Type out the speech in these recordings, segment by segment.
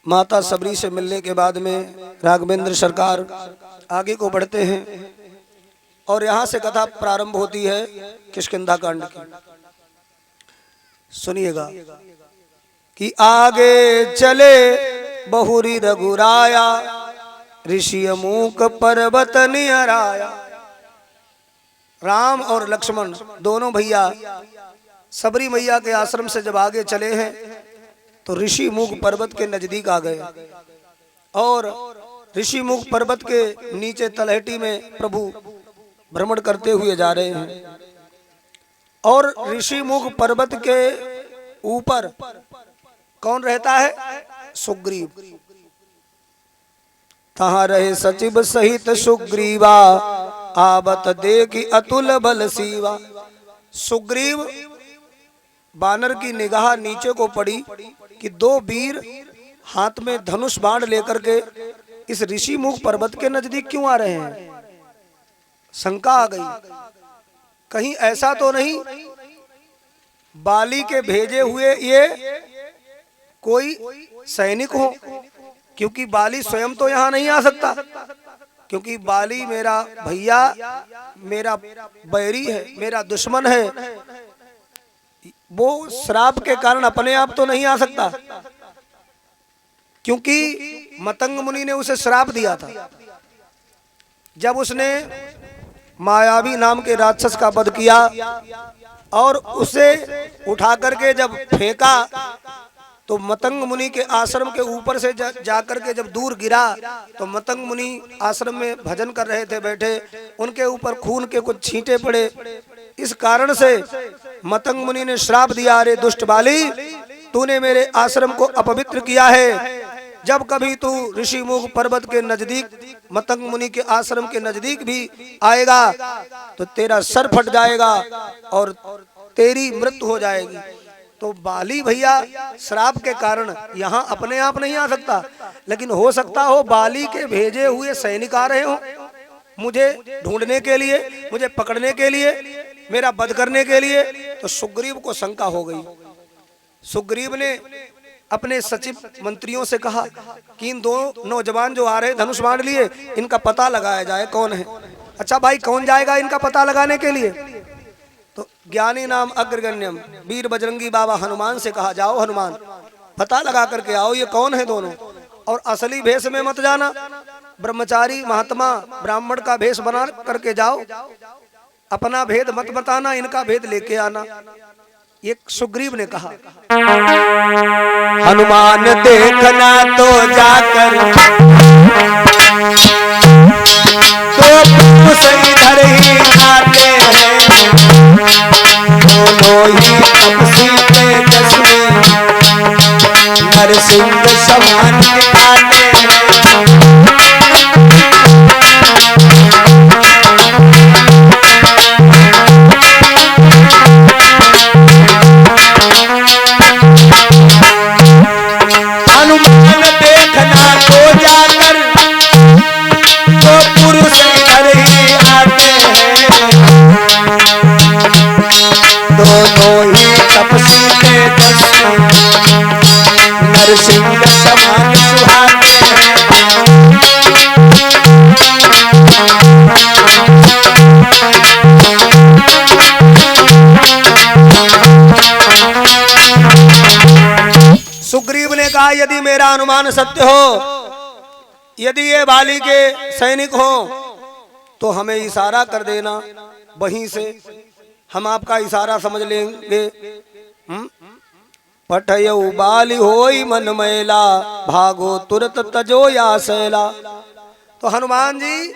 माता सबरी से मिलने के बाद में राघवेंद्र सरकार आगे को बढ़ते हैं और यहाँ से कथा प्रारंभ होती है किष्किंधा कांड की। सुनिएगा कि आगे चले बहुरी रघुराया, ऋषि मूक पर्वत निहराया। राम और लक्ष्मण दोनों भैया सबरी मैया के आश्रम से जब आगे चले हैं तो ऋषि मुख पर्वत के नजदीक आ गए और ऋषि मुख पर्वत के नीचे तलहटी में प्रभु भ्रमण करते हुए जा रहे हैं। और ऋषि मुख पर्वत के ऊपर कौन रहता है? सुग्रीव। तहाँ रहे सचिव सहित सुग्रीवा, आवत देखी अतुल बल सीवा। सुग्रीव बानर की निगाह नीचे को पड़ी कि दो वीर हाथ में धनुष बाण लेकर के इस ऋषि मुख पर्वत के नजदीक क्यों आ रहे हैं? शंका आ गई, कहीं ऐसा तो नहीं बाली के भेजे हुए ये कोई सैनिक हो? क्योंकि बाली स्वयं तो यहाँ नहीं आ सकता, क्योंकि बाली मेरा भैया, मेरा बैरी है, मेरा दुश्मन है। वो श्राप के कारण अपने आप तो नहीं आ सकता, क्योंकि मतंग मुनि ने उसे श्राप दिया था। जब उसने मायावी नाम के राक्षस का वध किया और उसे उठा करके जब फेंका तो मतंग मुनि के आश्रम के ऊपर से जाकर के जब दूर गिरा तो मतंग मुनि आश्रम में भजन कर रहे थे बैठे, उनके ऊपर खून के कुछ छींटे पड़े। इस कारण से मतंग मुनि ने श्राप दिया, अरे दुष्ट बाली, तूने मेरे आश्रम को अपवित्र किया है। जब कभी तू ऋषि मुख पर्वत के नजदीक मतंग मुनि के आश्रम के नजदीक भी आएगा तो तेरा सर फट जाएगा और तेरी मृत्यु हो जाएगी। तो बाली भैया श्राप के कारण यहाँ अपने आप नहीं आ सकता, लेकिन हो सकता हो बाली के भेजे हुए सैनिक आ रहे हो मुझे ढूंढने के लिए, मुझे पकड़ने के लिए, मेरा वध करने के लिए। तो सुग्रीव को शंका हो गई। सुग्रीव ने अपने सचिव मंत्रियों से कहा कि इन दो नौजवान जो आ रहे धनुष बाण लिए, इनका पता लगाया जाए कौन है। अच्छा भाई, कौन जाएगा इनका पता लगाने के लिए? तो ज्ञानी नाम अग्रगण्यम वीर बजरंगी बाबा हनुमान से कहा, जाओ हनुमान, पता लगा करके आओ ये कौन है दोनों। और असली भेष में मत जाना, ब्रह्मचारी महात्मा ब्राह्मण का भेष बना करके जाओ, अपना भेद मत बताना, इनका भेद लेके आना। ये सुग्रीव ने कहा। हनुमान देखना तो जाकर तो सही धर ही आते हैं, दोनों ही तपसी तेजस में नरसिंह समान दिखाते हैं। हनुमान देखना तो जाकर तो पुरुष इधर ही आते हैं, दोनों ही तपसी तेजस नरसिंह समान सुहाते हैं। सुग्रीव ने कहा, यदि मेरा अनुमान सत्य हो, यदि ये बाली के सैनिक हो तो हमें इशारा कर देना, वहीं से हम आपका इशारा समझ लेंगे। पठयऊ बाली होई मन मैला, भागो तुरत तजो या सैला। तो हनुमान जी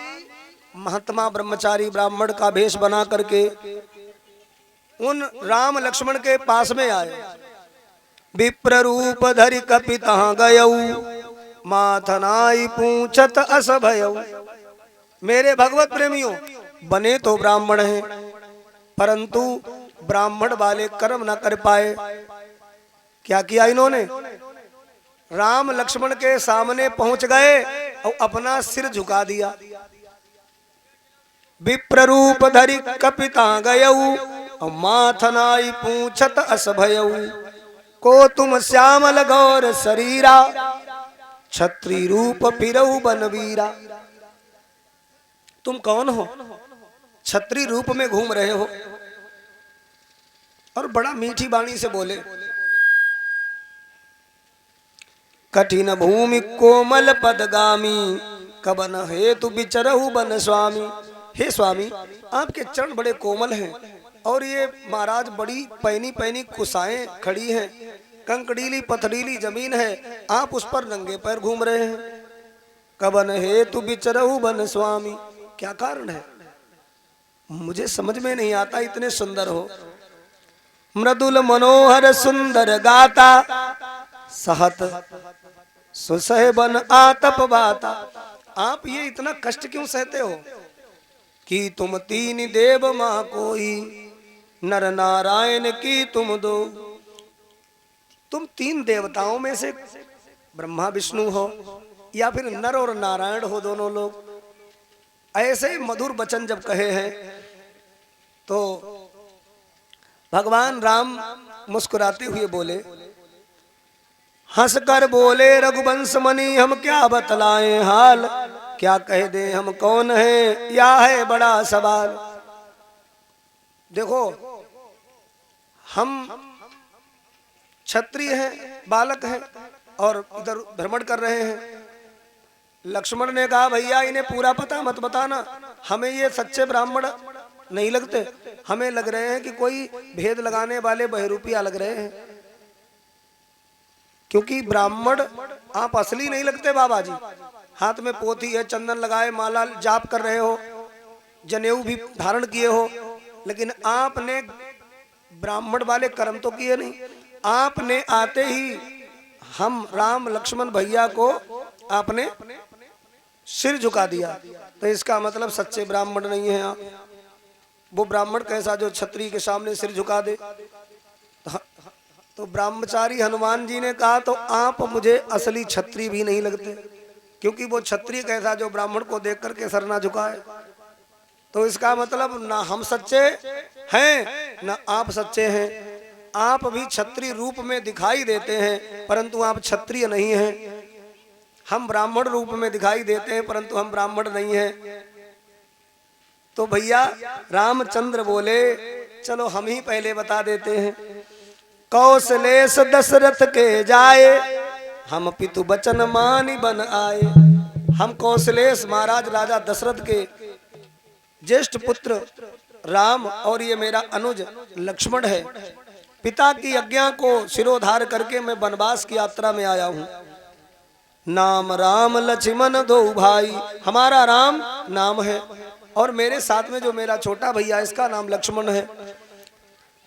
महात्मा ब्रह्मचारी ब्राह्मण का भेष बना करके उन राम लक्ष्मण के पास में आए। विप्र रूप धरि कपिता गयऊ, माथनाई पूछत अस भयऊ। मेरे भगवत प्रेमियों, बने तो ब्राह्मण हैं, परंतु ब्राह्मण वाले कर्म न कर पाए। क्या किया इन्होंने? राम लक्ष्मण के सामने पहुंच गए और अपना सिर झुका दिया। विप्र रूप धरि कपिता गयऊ, और माथनाई पूछत अस भयऊ। को तुम श्यामल गौर शरीरा, छत्री रूप फिरऊ बनवीरा। तुम कौन हो? छत्री रूप में घूम रहे हो। और बड़ा मीठी वाणी से बोले, कठिन भूमि कोमल पदगामी, कबन हेतु बिचरहु बन स्वामी। हे स्वामी, आपके चरण बड़े कोमल हैं और ये महाराज बड़ी पैनी पैनी कुसाएं खड़ी हैं, कंकड़ीली पथरीली जमीन है, आप उस पर नंगे पैर घूम रहे हैं। कबन हेतु बिचरहु बन स्वामी, क्या कारण है? मुझे समझ में नहीं आता। इतने सुंदर हो, मृदुल मनोहर सुंदर गाता, सहत सुसह बन आतप बाता। आप ये इतना कष्ट क्यों सहते हो? कि तुम तीन देव मां कोई, नर नारायण की तुम दो। तुम तीन देवताओं में से ब्रह्मा विष्णु हो या फिर नर और नारायण हो, दोनों लोग। ऐसे मधुर वचन जब कहे हैं तो भगवान राम मुस्कुराते हुए बोले, हंस कर बोले रघुवंश मणि, हम क्या बतलाएं हाल, क्या कह दे हम कौन है, या है बड़ा सवाल। देखो, हम क्षत्रिय हैं, बालक हैं और इधर भ्रमण कर रहे हैं। लक्ष्मण ने कहा, भैया इन्हें पूरा पता मत बताना, हमें ये सच्चे ब्राह्मण नहीं लगते, हमें लग रहे हैं कि कोई भेद लगाने वाले बहरूपिया लग रहे हैं। क्योंकि ब्राह्मण आप असली नहीं लगते बाबा जी। हाथ में पोथी है, चंदन लगाए, माला जाप कर रहे हो, जनेऊ भी धारण किए हो, लेकिन आपने ब्राह्मण वाले कर्म तो किए नहीं। आपने आते ही हम राम लक्ष्मण भैया को आपने सिर झुका दिया, तो इसका मतलब सच्चे ब्राह्मण नहीं है आप। वो ब्राह्मण कैसा जो क्षत्रिय के सामने सिर झुका दे? तो ब्रह्मचारी हनुमान जी ने कहा, तो आप मुझे असली क्षत्रिय भी नहीं लगते, क्योंकि वो क्षत्रिय कैसा जो ब्राह्मण को देख करके सर ना झुकाए। तो इसका मतलब ना हम सच्चे हैं ना आप सच्चे हैं। आप भी क्षत्रिय रूप में दिखाई देते हैं परंतु आप क्षत्रिय नहीं हैं। हम ब्राह्मण रूप में दिखाई देते हैं परंतु हम ब्राह्मण नहीं हैं। तो भैया रामचंद्र बोले, चलो हम ही पहले बता देते हैं। कौशलेश दशरथ के जाए, हम पितु बचन मानि बन आए। हम कौशलेश महाराज राजा दशरथ के ज्येष्ठ पुत्र राम और ये मेरा अनुज लक्ष्मण है। पिता की आज्ञा को सिरोधार करके मैं वनवास की यात्रा में आया हूँ। नाम राम लक्ष्मण दो भाई, हमारा राम नाम है और मेरे साथ में जो मेरा छोटा भैया इसका नाम लक्ष्मण है।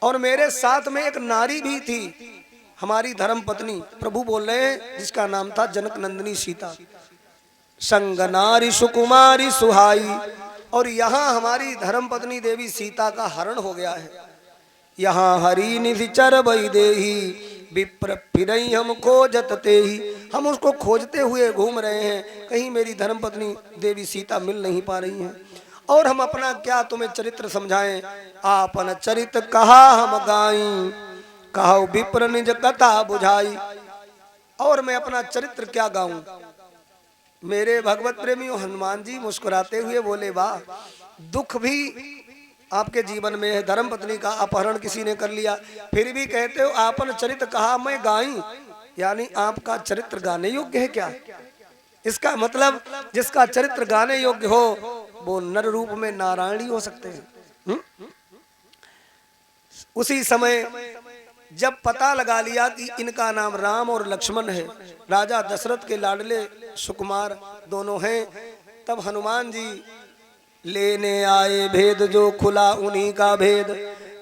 और मेरे साथ में एक नारी भी थी, हमारी धर्म पत्नी, प्रभु बोल रहे हैं, जिसका नाम था जनक नंदिनी सीता। संग नारी सुकुमारी सुहाई। और यहाँ हमारी धर्म पत्नी देवी सीता का हरण हो गया है। यहाँ हरि निधि चर बई देही, विप्र फिरई हम खोजत तेही। हम उसको खोजते हुए घूम रहे हैं, कहीं मेरी धर्म पत्नी देवी सीता मिल नहीं पा रही हैं। और हम अपना क्या तुम्हें चरित्र समझाएं, आपन चरित्र कहा हम गाई, कहो विप्र निज कथा बुझाई। और मैं अपना चरित्र क्या गाऊं? मेरे भगवत प्रेमियों, हनुमान जी मुस्कुराते हुए बोले, वाह, दुख भी आपके जीवन में है, धर्म पत्नी का अपहरण किसी ने कर लिया, फिर भी कहते हो आपन चरित्र कहा मैं गाई, यानी आपका चरित्र गाने योग्य है क्या? इसका मतलब जिसका चरित्र गाने योग्य हो वो नर रूप में नारायण ही हो सकते हैं। उसी समय जब पता लगा लिया कि इनका नाम राम और लक्ष्मण है, राजा दशरथ के लाडले सुकुमार दोनों हैं, तब हनुमान जी लेने आए भेद जो खुला उन्हीं का भेद।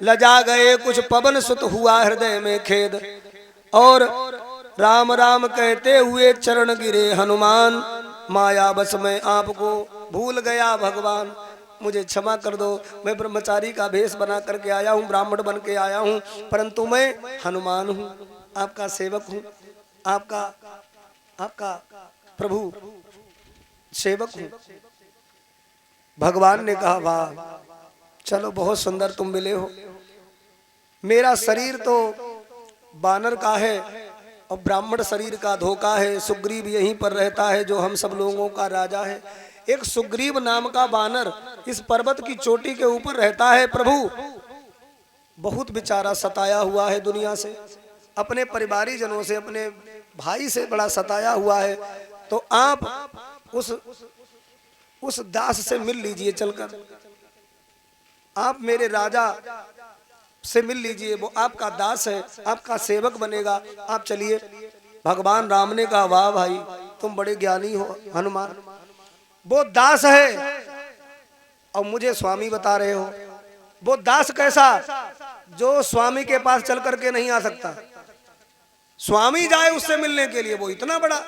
लजा गए कुछ पवन सुत हुआ हृदय में खेद। और राम राम कहते हुए चरण गिरे हनुमान, माया बस में आपको भूल गया भगवान। मुझे क्षमा कर दो, मैं ब्रह्मचारी का भेष बना करके आया हूँ, ब्राह्मण बन के आया हूँ, परंतु मैं हनुमान हूँ, आपका सेवक हूँ, आपका प्रभु सेवक हूँ। भगवान ने कहा, वाह, चलो बहुत सुंदर तुम मिले हो। मेरा शरीर तो बानर का है और ब्राह्मण शरीर का धोखा है। सुग्रीव यहीं पर रहता है जो हम सब लोगों का राजा है। एक सुग्रीव नाम का बानर इस पर्वत की चोटी के ऊपर रहता है। प्रभु बहुत बेचारा सताया हुआ है दुनिया से, अपने परिवारी जनों से, अपने भाई से बड़ा सताया हुआ है। तो आप उस दास से मिल लीजिए, चलकर आप मेरे राजा से मिल लीजिए, वो आपका दास है, आपका सेवक बनेगा, आप चलिए। भगवान राम ने कहा वाह भाई तुम बड़े ज्ञानी हो हनुमान, वो दास है और मुझे स्वामी बता रहे हो। वो दास कैसा? जो स्वामी के पास चल करके नहीं आ सकता, स्वामी जाए उससे मिलने के लिए, वो इतना बड़ा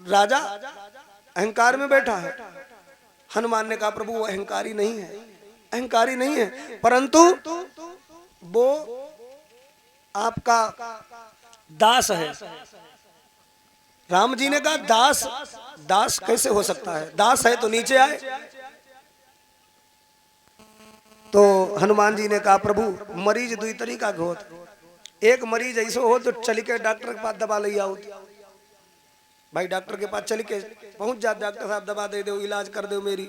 राजा अहंकार में बैठा है। हनुमान ने कहा प्रभु वो अहंकारी नहीं है, अहंकारी नहीं है, परंतु वो आपका दास है। राम जी ने कहा दास, दास कैसे हो सकता है? दास है तो नीचे आए। तो हनुमान जी ने कहा प्रभु मरीज दुई तरीका के होत, एक मरीज ऐसे हो तो चल के डॉक्टर के पास दवा ले आओ। भाई डॉक्टर के पास चल के पहुंच जा, डॉक्टर साहब दवा दे दो, इलाज कर दो मेरी।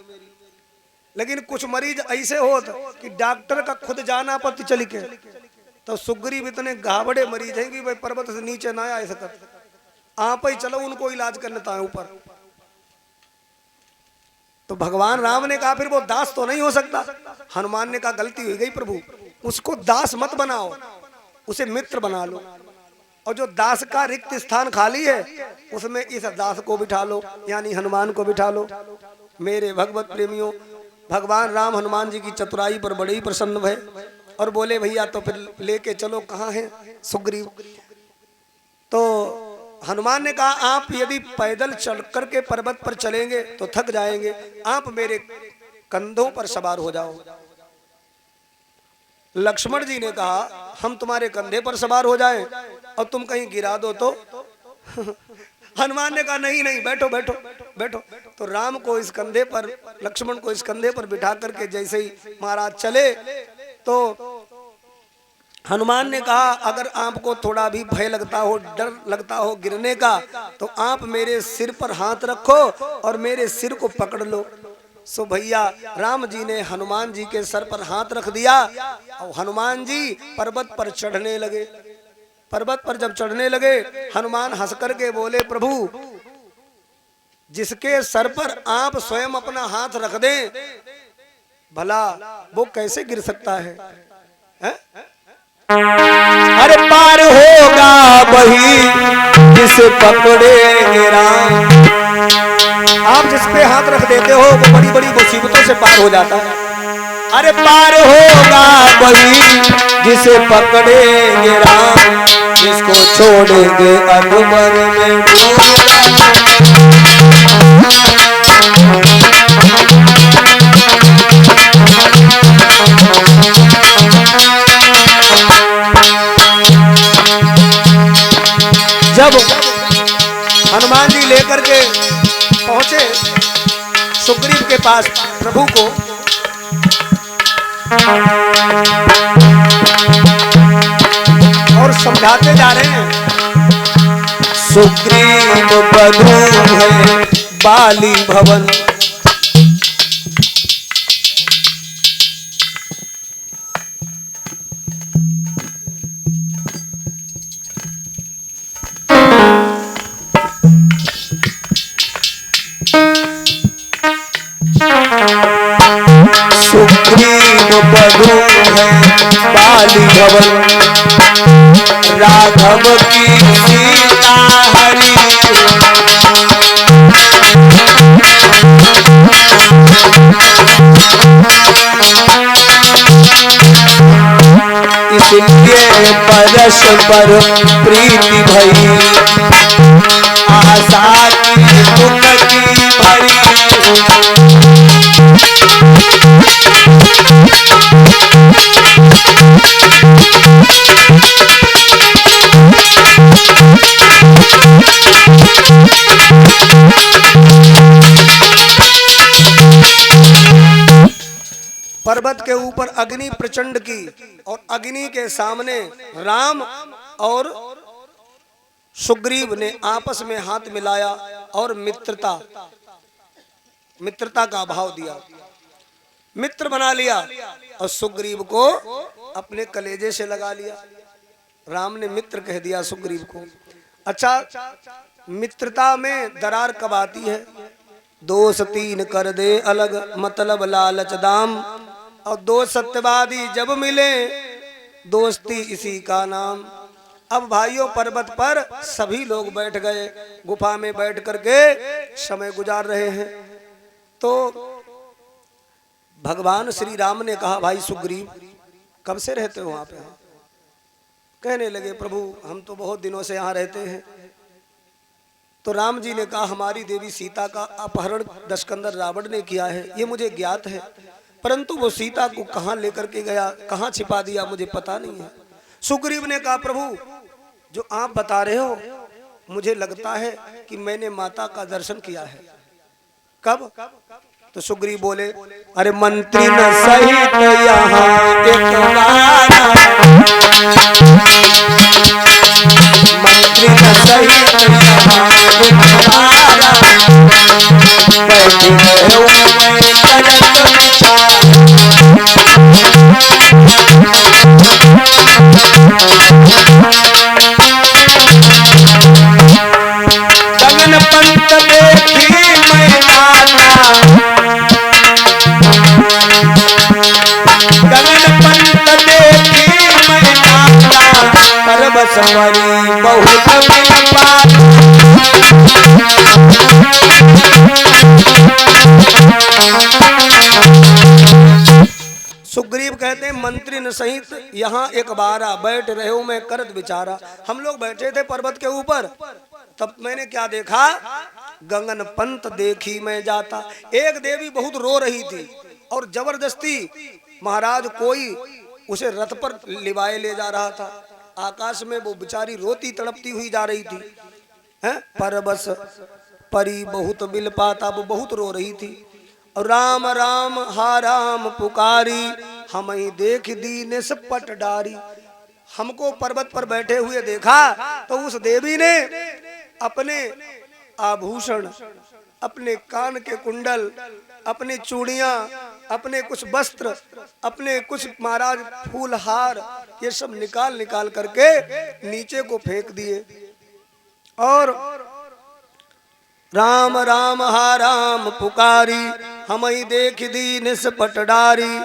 लेकिन कुछ मरीज ऐसे होत कि डॉक्टर का खुद जाना पड़ती चल के। तो सुग्रीव इतने गावड़े मरीज हैं कि भाई पर्वत से नीचे ना आए सकते, आप ही चलो उनको इलाज कर लेता है ऊपर। तो भगवान राम ने कहा फिर वो दास तो नहीं हो सकता। हनुमान ने कहा गलती हो गई प्रभु, उसको दास मत बनाओ, उसे मित्र बना लो, और जो दास का रिक्त स्थान खाली है उसमें इस दास को बिठा लो, यानी हनुमान को बिठा लो। मेरे भगवत प्रेमियों, भगवान राम हनुमान जी की चतुराई पर बड़े ही प्रसन्न हुए और बोले भैया तो फिर लेके चलो, कहाँ है सुग्रीव? तो हनुमान ने कहा आप यदि पैदल चल करके पर्वत पर चलेंगे तो थक जाएंगे, आप मेरे कंधों पर सवार हो जाओ। लक्ष्मण जी ने कहा हम तुम्हारे कंधे पर सवार हो जाएं और तुम कहीं गिरा दो तो? हनुमान ने कहा नहीं नहीं, बैठो बैठो बैठो। तो राम को इस कंधे पर, लक्ष्मण को इस कंधे पर बिठा करके जैसे ही महाराज चले तो हनुमान ने कहा अगर आपको थोड़ा भी भय लगता हो, डर लगता हो गिरने का, तो आप मेरे सिर पर हाथ रखो और मेरे सिर को पकड़ लो। सो भैया राम जी ने हनुमान जी के सर पर हाथ रख दिया और हनुमान जी पर्वत पर चढ़ने लगे। पर्वत पर जब चढ़ने लगे हनुमान हंस करके बोले प्रभु जिसके सर पर आप स्वयं अपना हाथ रख दें भला वो कैसे गिर सकता है? अरे पार होगा वही जिसे पकड़े राम। आप जिस पे हाथ रख देते हो वो बड़ी बड़ी मुसीबतों से पार हो जाता है। अरे पार होगा वही जिसे पकड़ेंगे राम, जिसको छोड़ेंगे अकबर में जब हनुमान जी लेकर के पहुंचे सुग्रीव के पास प्रभु को, और समझाते जा रहे हैं सुग्रीव बधू है बाली भवन, सुग्रीव बधू है बाली भवन, राघव की सीता हरि, इसलिए परस्पर प्रीति भई, आशा की मुक्ति भरी। पर्वत के ऊपर अग्नि प्रचंड की और अग्नि के सामने राम और सुग्रीव ने आपस में हाथ मिलाया और मित्रता का भाव दिया, मित्र बना लिया और सुग्रीव को अपने कलेजे से लगा लिया। राम ने मित्र कह दिया सुग्रीव को। अच्छा, मित्रता में दरार कब आती है? दोष तीन कर दे अलग, मतलब लालच दाम, और दो सत्यवादी जब मिले दोस्ती इसी का नाम। अब भाइयों, पर्वत पर सभी लोग बैठ गए, गुफा में बैठ करके समय गुजार रहे हैं। तो भगवान श्री राम ने कहा, भाई सुग्रीव, कब से रहते हो वहां पे? कहने लगे, प्रभु हम तो बहुत दिनों से यहाँ रहते हैं। तो राम जी ने कहा, हमारी देवी सीता का अपहरण दशकंदर रावण ने किया है, ये मुझे ज्ञात है, परंतु वो सीता को कहाँ लेकर के गया, कहाँ छिपा दिया, मुझे पता नहीं है। सुग्रीव ने कहा, प्रभु जो आप बता रहे हो, मुझे लगता है कि मैंने माता का दर्शन किया है। कब? तो सुग्रीव बोले, अरे मंत्री न सहित यहाँ एक बार, मंत्री न सहित यहाँ एक बार, बैठी गए मैं तनक विचार। गगन पंत देखी मैं नाना, गगन पंत देखी मैं नाना, परबस परी बहुत विपाक। सुग्रीव कहते हैं, मंत्री न सहित यहाँ एक बारा, बैठ रहे हो मैं करत विचारा। हम लोग बैठे थे पर्वत के ऊपर, तब मैंने क्या देखा? गगन पंत देखी मैं जाता। एक देवी बहुत रो रही थी और जबरदस्ती महाराज कोई उसे रथ पर लिवाए ले जा रहा था। आकाश में वो बेचारी रोती तड़पती हुई जा रही थी। हैं? परबस परी बहुत बिल पाता, वो बहुत रो रही थी। राम राम हा राम पुकारी, हम ही देख दीने से पट डारी। हमको पर्वत पर बैठे हुए देखा तो उस देवी ने अपने आभूषण, अपने कान के कुंडल, अपनी चूड़ियां, अपने कुछ वस्त्र, अपने कुछ महाराज फूल हार, ये सब निकाल निकाल करके नीचे को फेंक दिए और राम राम हा राम पुकारी, हम ही देख दीन से पटडारी।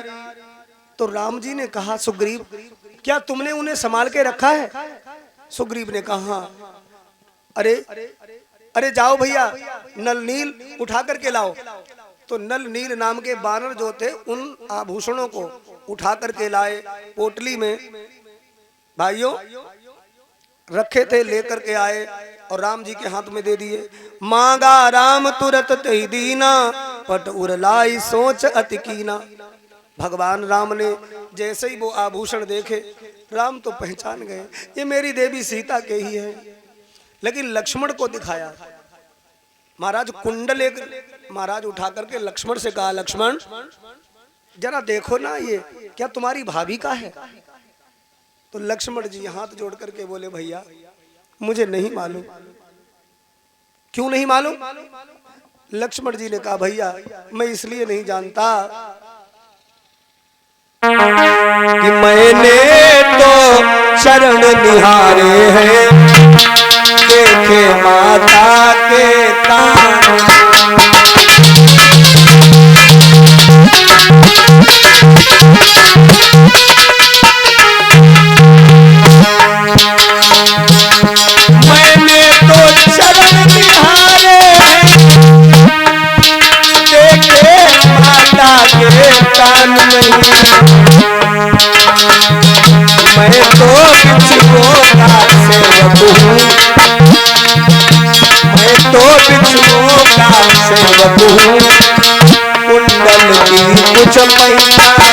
तो राम जी ने कहा, सुग्रीव क्या तुमने उन्हें संभाल के रखा है? सुग्रीव ने कहा, अरे अरे जाओ भैया, नल नील उठा करके लाओ। तो नल नील नाम के बानर जो थे, उन आभूषणों को उठा करके लाए, पोटली में भाइयों रखे थे, लेकर के आए और राम जी के हाथ में दे दिए। मांगा राम तुरत तही दीना, पट उरलाई सोच अति कीना। भगवान राम ने जैसे ही वो आभूषण देखे, राम तो पहचान गए ये मेरी देवी सीता के ही है। लेकिन लक्ष्मण को दिखाया, महाराज कुंडल एक महाराज उठा करके लक्ष्मण से कहा, लक्ष्मण जरा देखो ना, ये क्या तुम्हारी भाभी का है? तो लक्ष्मण जी हाथ जोड़ करके बोले, भैया मुझे नहीं मालूम। क्यों नहीं मालूम? लक्ष्मण जी ने कहा, भैया मैं इसलिए नहीं जानता कि मैंने तो चरण निहारे हैं, देखे माता के कान। मैंने तो चरण निहारे हैं, देखे माता के कान नहीं। मैं तो बिच्छुओं का सेवक हूँ, मैं तो बिच्छुओं का सेवक हूँ, कुंडल की कुछ पहचान।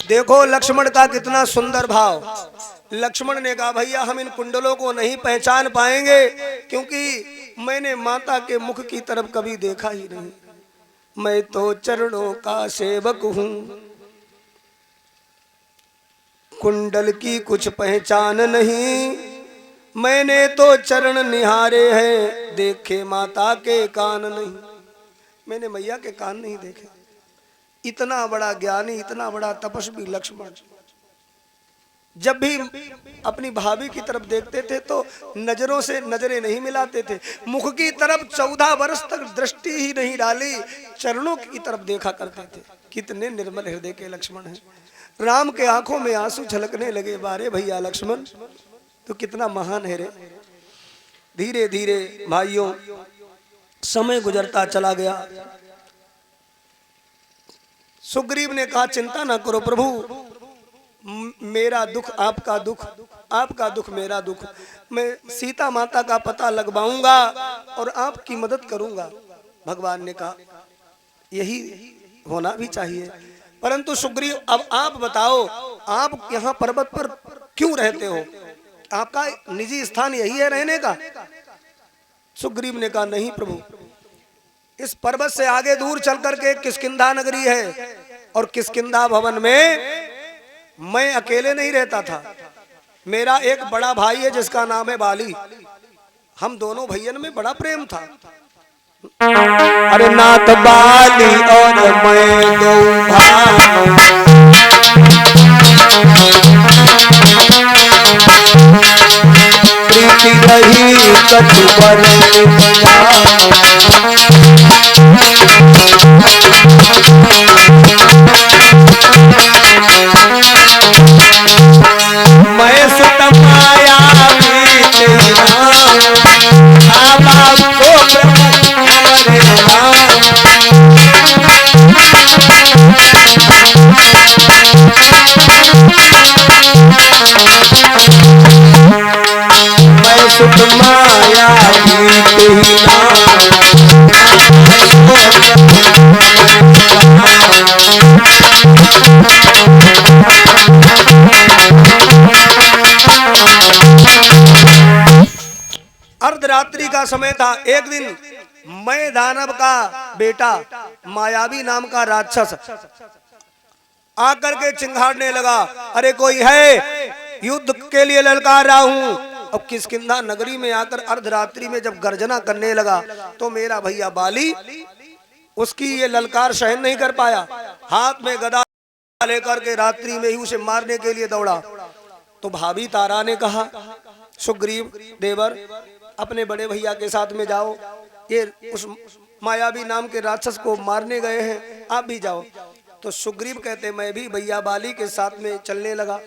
देखो लक्ष्मण का कितना सुंदर भाव। लक्ष्मण ने कहा भैया हम इन कुंडलों को नहीं पहचान पाएंगे, क्योंकि मैंने माता के मुख की तरफ कभी देखा ही नहीं, मैं तो चरणों का सेवक हूं, कुंडल की कुछ पहचान नहीं, मैंने तो चरण निहारे हैं, देखे माता के कान नहीं, मैंने मैया के कान नहीं देखे। इतना बड़ा ज्ञानी, इतना बड़ा तपस्वी लक्ष्मण जब भी अपनी भाभी की तरफ देखते थे तो नजरों से नजरें नहीं मिलाते थे, मुख की तरफ 14 वर्ष तक दृष्टि ही नहीं डाली, चरणों की तरफ देखा करते थे। कितने निर्मल हृदय के लक्ष्मण हैं। राम के आंखों में आंसू झलकने लगे, बारे भैया लक्ष्मण तो कितना महान है रे। धीरे धीरे भाइयों समय गुजरता चला गया। सुग्रीव ने कहा चिंता ना करो प्रभु, मेरा दुख आपका दुख, आपका दुख मेरा दुख, मैं सीता माता का पता लगवाऊंगा और आपकी मदद करूंगा। भगवान ने कहा यही होना भी चाहिए, परंतु सुग्रीव अब आप बताओ, आप यहाँ पर्वत पर क्यों रहते हो, आपका निजी स्थान यही है रहने का? सुग्रीव ने कहा नहीं प्रभु, इस पर्वत से आगे दूर चल करके किष्किंधा नगरी है, और किष्किंधा भवन में मैं अकेले नहीं रहता था, मेरा एक बड़ा भाई है जिसका नाम है बाली, हम दोनों भैयन में बड़ा प्रेम था। अरे नाथ बाली और मैं दो भाई, प्रीति रही कटुबर मैं सुत माया मैं सुत माया अर्धरात्रि का समय था। एक दिन मैं दानव का बेटा मायावी नाम का राक्षस आकर के चिंगाड़ने लगा, अरे कोई है, युद्ध के लिए ललकार रहा हूं। अब किष्किंधा नगरी में आकर अर्धरात्रि में जब गर्जना करने लगा तो मेरा भैया बाली उसकी ये ललकार सहन नहीं कर पाया, हाथ में गदा लेकर के रात्रि में ही उसे मारने के लिए दौड़ा। तो भाभी तारा ने कहा सुग्रीव देवर अपने बड़े भैया के साथ में जाओ, ये उस मायावी नाम के राक्षस को मारने गए हैं, आप भी जाओ। तो सुग्रीव कहते मैं भी भैया बाली के साथ में चलने लगा।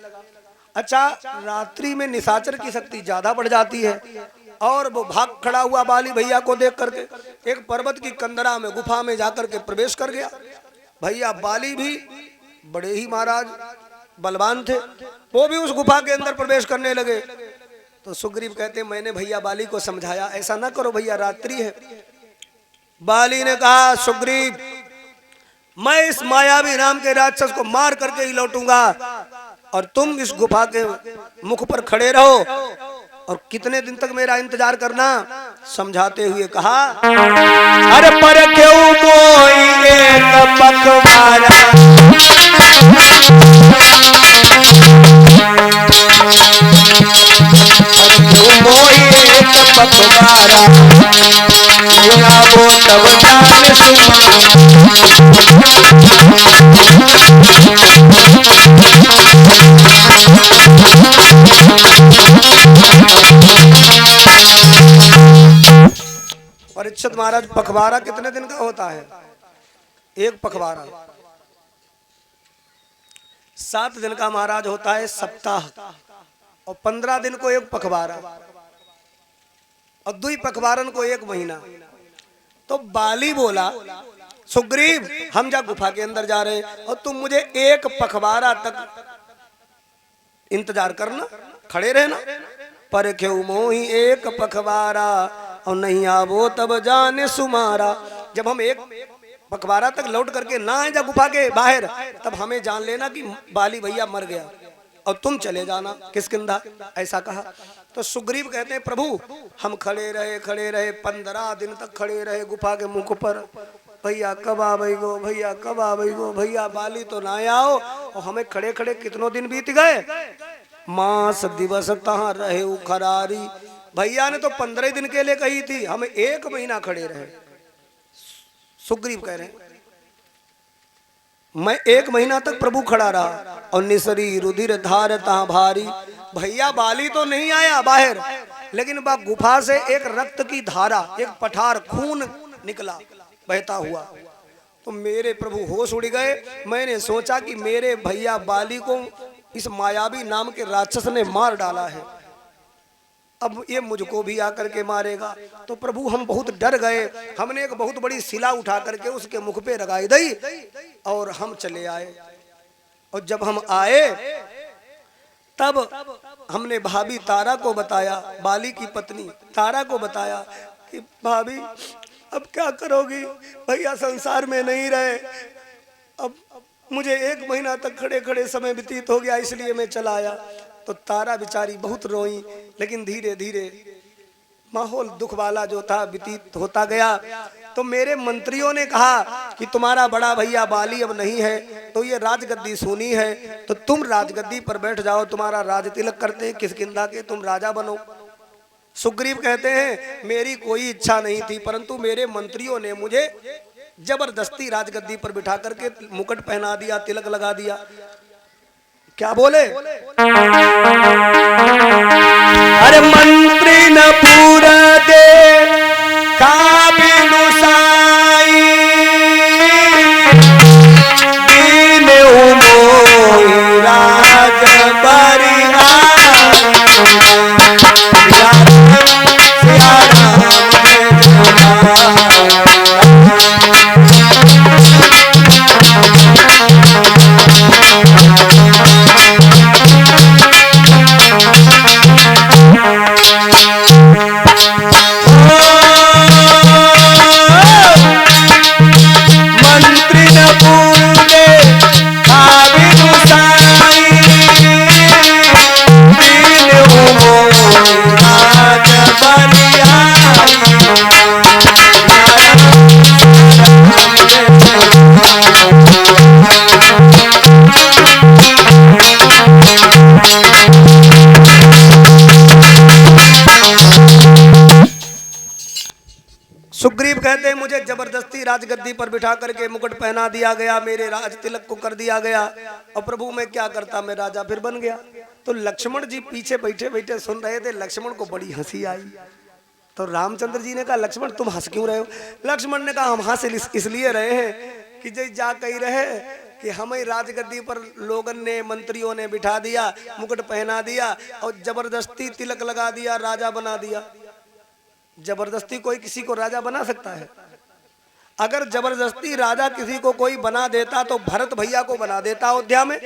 अच्छा, रात्रि में निशाचर की शक्ति ज्यादा बढ़ जाती है, और वो भाग खड़ा हुआ बाली भैया को देख करके एक पर्वत की कंदरा में गुफा में जाकर के प्रवेश कर गया। भैया बाली भी बड़े ही महाराज बलवान थे, वो भी उस गुफा के अंदर प्रवेश करने लगे। तो सुग्रीव कहते मैंने भैया बाली को समझाया ऐसा ना करो भैया, रात्रि है। बाली ने कहा सुग्रीव मैं इस मायावी नाम के राक्षस को मार करके ही लौटूंगा, और तुम इस गुफा के मुख पर खड़े रहो, और कितने दिन तक मेरा इंतजार करना। समझाते हुए कहा अरे पर क्यों मोई एक पखवाड़ा, मोई एक पखवाड़ा, वो तब जान परीक्षित महाराज पखवाड़ा कितने दिन का होता है? एक पखवाड़ा 7 दिन का महाराज होता है सप्ताह, और 15 दिन को एक पखवाड़ा, और 2 पखवारन को 1 महीना। तो बाली बोला सुग्रीव हम जा गुफा के अंदर जा रहे हैं, और तुम मुझे 1 पखवाड़ा तक इंतजार करना, खड़े रहना। पर क्यों मोही एक पखवाड़ा, और नहीं आवो तब जाने सुमारा। जब हम 1 पखवाड़ा तक लौट करके ना आए जा गुफा के बाहर, तब हमें जान लेना कि बाली भैया मर गया। और तुम चले जाना किष्किंधा, ऐसा कहा। तो सुग्रीव कहते हैं प्रभु हम खड़े रहे 15 दिन तक खड़े रहे गुफा के मुख पर, भैया कब आवेगो, भैया कब आवेगो, भैया बाली तो ना आओ। और हमें खड़े खड़े कितनों दिन बीत गए, मास दिवस तहाँ रहे खरारी। भैया ने तो 15 दिन के लिए कही थी, हम 1 महीना खड़े रहे। सुग्रीव कह रहे हैं मैं 1 महीना तक प्रभु खड़ा रहा और निसरी रुधिर धार तहाँ भारी। भैया बाली तो नहीं आया बाहर, लेकिन वह गुफा से एक रक्त की धारा, एक पठार खून निकला बहता हुआ। तो मेरे प्रभु होश उड़ गए। मैंने सोचा कि मेरे भैया बाली को इस मायावी नाम के राक्षस ने मार डाला है, अब ये मुझको भी आकर के मारेगा। तो प्रभु हम बहुत डर गए। हमने एक बहुत बड़ी शिला उठा करके उसके मुख पे लगाई दी और हम चले आए। और जब हम आए तब हमने भाभी तारा को बताया, बाली की पत्नी तारा को बताया कि भाभी अब क्या करोगी, भैया संसार में नहीं रहे, अब मुझे 1 महीना तक खड़े खड़े समय व्यतीत हो गया, इसलिए मैं चला आया। तो तारा बेचारी बहुत रोई, लेकिन धीरे धीरे माहौल दुख वाला जो था व्यतीत होता गया। तो मेरे मंत्रियों ने कहा कि तुम्हारा बड़ा भैया बाली अब नहीं है, तो ये राजगद्दी सुनी है, तो तुम राजगद्दी पर बैठ जाओ, तुम्हारा राज तिलक करते हैं किष्किंधा के, तुम राजा बनो। सुग्रीव कहते हैं मेरी कोई इच्छा नहीं थी, परंतु मेरे मंत्रियों ने मुझे जबरदस्ती राजगद्दी पर बिठा करके मुकुट पहना दिया, तिलक लगा दिया। क्या बोले, अरे मंत्री न पूरा दे काबिनु साई, दीन उमोई राज बरिया, सुग्रीव कहते हैं मुझे जबरदस्ती राजगद्दी पर बिठा करके मुकुट पहना दिया गया, मेरे राज तिलक को कर दिया गया, और प्रभु मैं क्या करता, मैं राजा फिर बन गया। तो लक्ष्मण जी पीछे बैठे बैठे सुन रहे थे। लक्ष्मण को बड़ी हंसी आई। तो रामचंद्र जी ने कहा लक्ष्मण तुम हंस क्यों रहे हो? लक्ष्मण ने कहा हम हंस इसलिए रहे हैं कि जैसे जा कही रहे कि हमें राजगद्दी पर लोगन ने, मंत्रियों ने बिठा दिया, मुकुट पहना दिया और जबरदस्ती तिलक लगा दिया, राजा बना दिया। जबरदस्ती कोई किसी को राजा बना सकता है? अगर जबरदस्ती राजा किसी को कोई बना देता तो भरत भैया को बना देता अयोध्या में।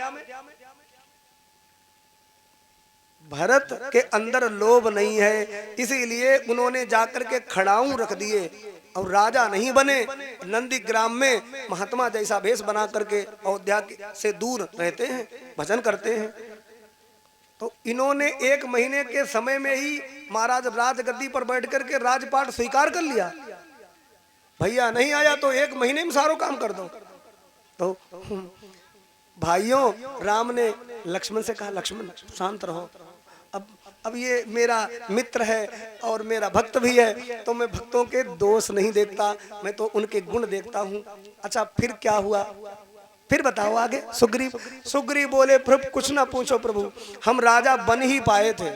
भरत के अंदर लोभ नहीं है, इसीलिए उन्होंने जाकर के खड़ाऊ रख दिए और राजा नहीं बने। नंदीग्राम में महात्मा जैसा भेष बना करके अयोध्या से दूर रहते हैं, भजन करते हैं। तो इन्होंने 1 महीने के समय में ही महाराज राजगद्दी पर बैठ करके राजपाट स्वीकार कर लिया। भैया नहीं आया तो 1 महीने में सारो काम कर दो। तो भाइयों, राम ने लक्ष्मण से कहा लक्ष्मण शांत रहो, अब ये मेरा मित्र है और मेरा भक्त भी है, तो मैं भक्तों के दोष नहीं देखता, मैं तो उनके गुण देखता हूँ। अच्छा फिर क्या हुआ, फिर बताओ आगे। सुग्रीव बोले प्रभु कुछ ना पूछो प्रभु, हम राजा बन ही पाए थे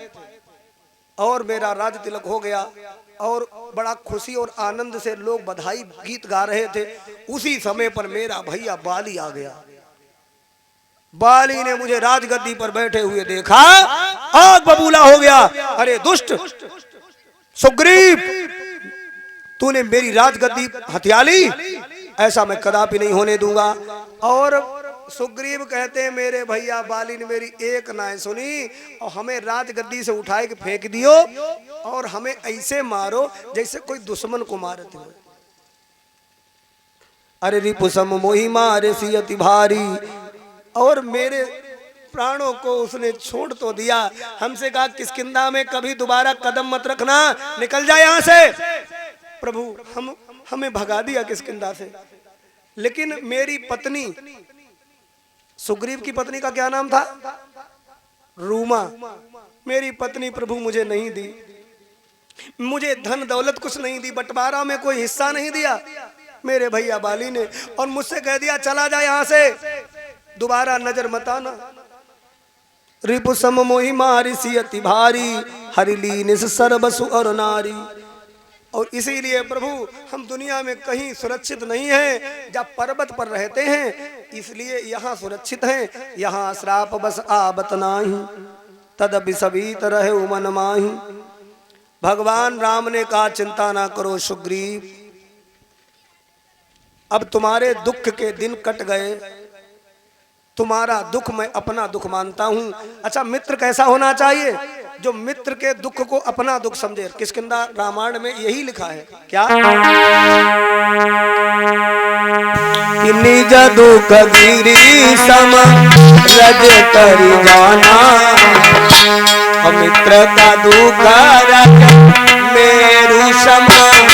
और मेरा राज तिलक हो गया और बड़ा खुशी और आनंद से लोग बधाई गीत गा रहे थे। उसी समय पर मेरा भैया बाली आ गया। बाली ने मुझे राजगद्दी पर बैठे हुए देखा, आग बबूला हो गया। अरे दुष्ट सुग्रीव, तूने मेरी राजगद्दी हथिया ली, ऐसा मैं कदापि नहीं होने दूंगा। और सुग्रीव कहते हैं मेरे भैया बाली ने मेरी एक ना सुनी और हमें राजगद्दी से उठाए के फेंक दियो और हमें ऐसे मारो जैसे कोई दुश्मन को मारते हो। अरे रिपुसम मोहि मारे सियति भारी, और मेरे प्राणों को उसने छोड़ तो दिया, हमसे कहा किष्किंधा में कभी दोबारा कदम मत रखना, निकल जाए यहाँ से। प्रभु हमें भगा दिया किष्किंधा से, लेकिन मेरी पत्नी, सुग्रीव की पत्नी का क्या नाम था? रूमा। मेरी पत्नी प्रभु मुझे नहीं दी, मुझे धन दौलत कुछ नहीं दी, बंटवारा में कोई हिस्सा नहीं दिया मेरे भैया बाली ने, और मुझसे कह दिया चला जा यहाँ से, दोबारा नजर मत आना। रिपु सम मोहि मारी सी अति भारी, हरिलीन सर्वसु और नारी। और इसीलिए प्रभु हम दुनिया में कहीं सुरक्षित नहीं हैं, जब पर्वत पर रहते हैं इसलिए यहाँ सुरक्षित हैं। यहाँ श्राप बस आबत नाही, तदपि सबीत रहे मन माही। भगवान राम ने कहा चिंता ना करो सुग्रीव, अब तुम्हारे दुख के दिन कट गए, तुम्हारा दुख मैं अपना दुख मानता हूं। अच्छा, मित्र कैसा होना चाहिए? जो मित्र के दुख को अपना दुख समझे। किष्किंधा रामायण में यही लिखा है, क्या? कि निज दुख गिरी सम रज करी जाना, मित्र का दुख रज मेरु समान।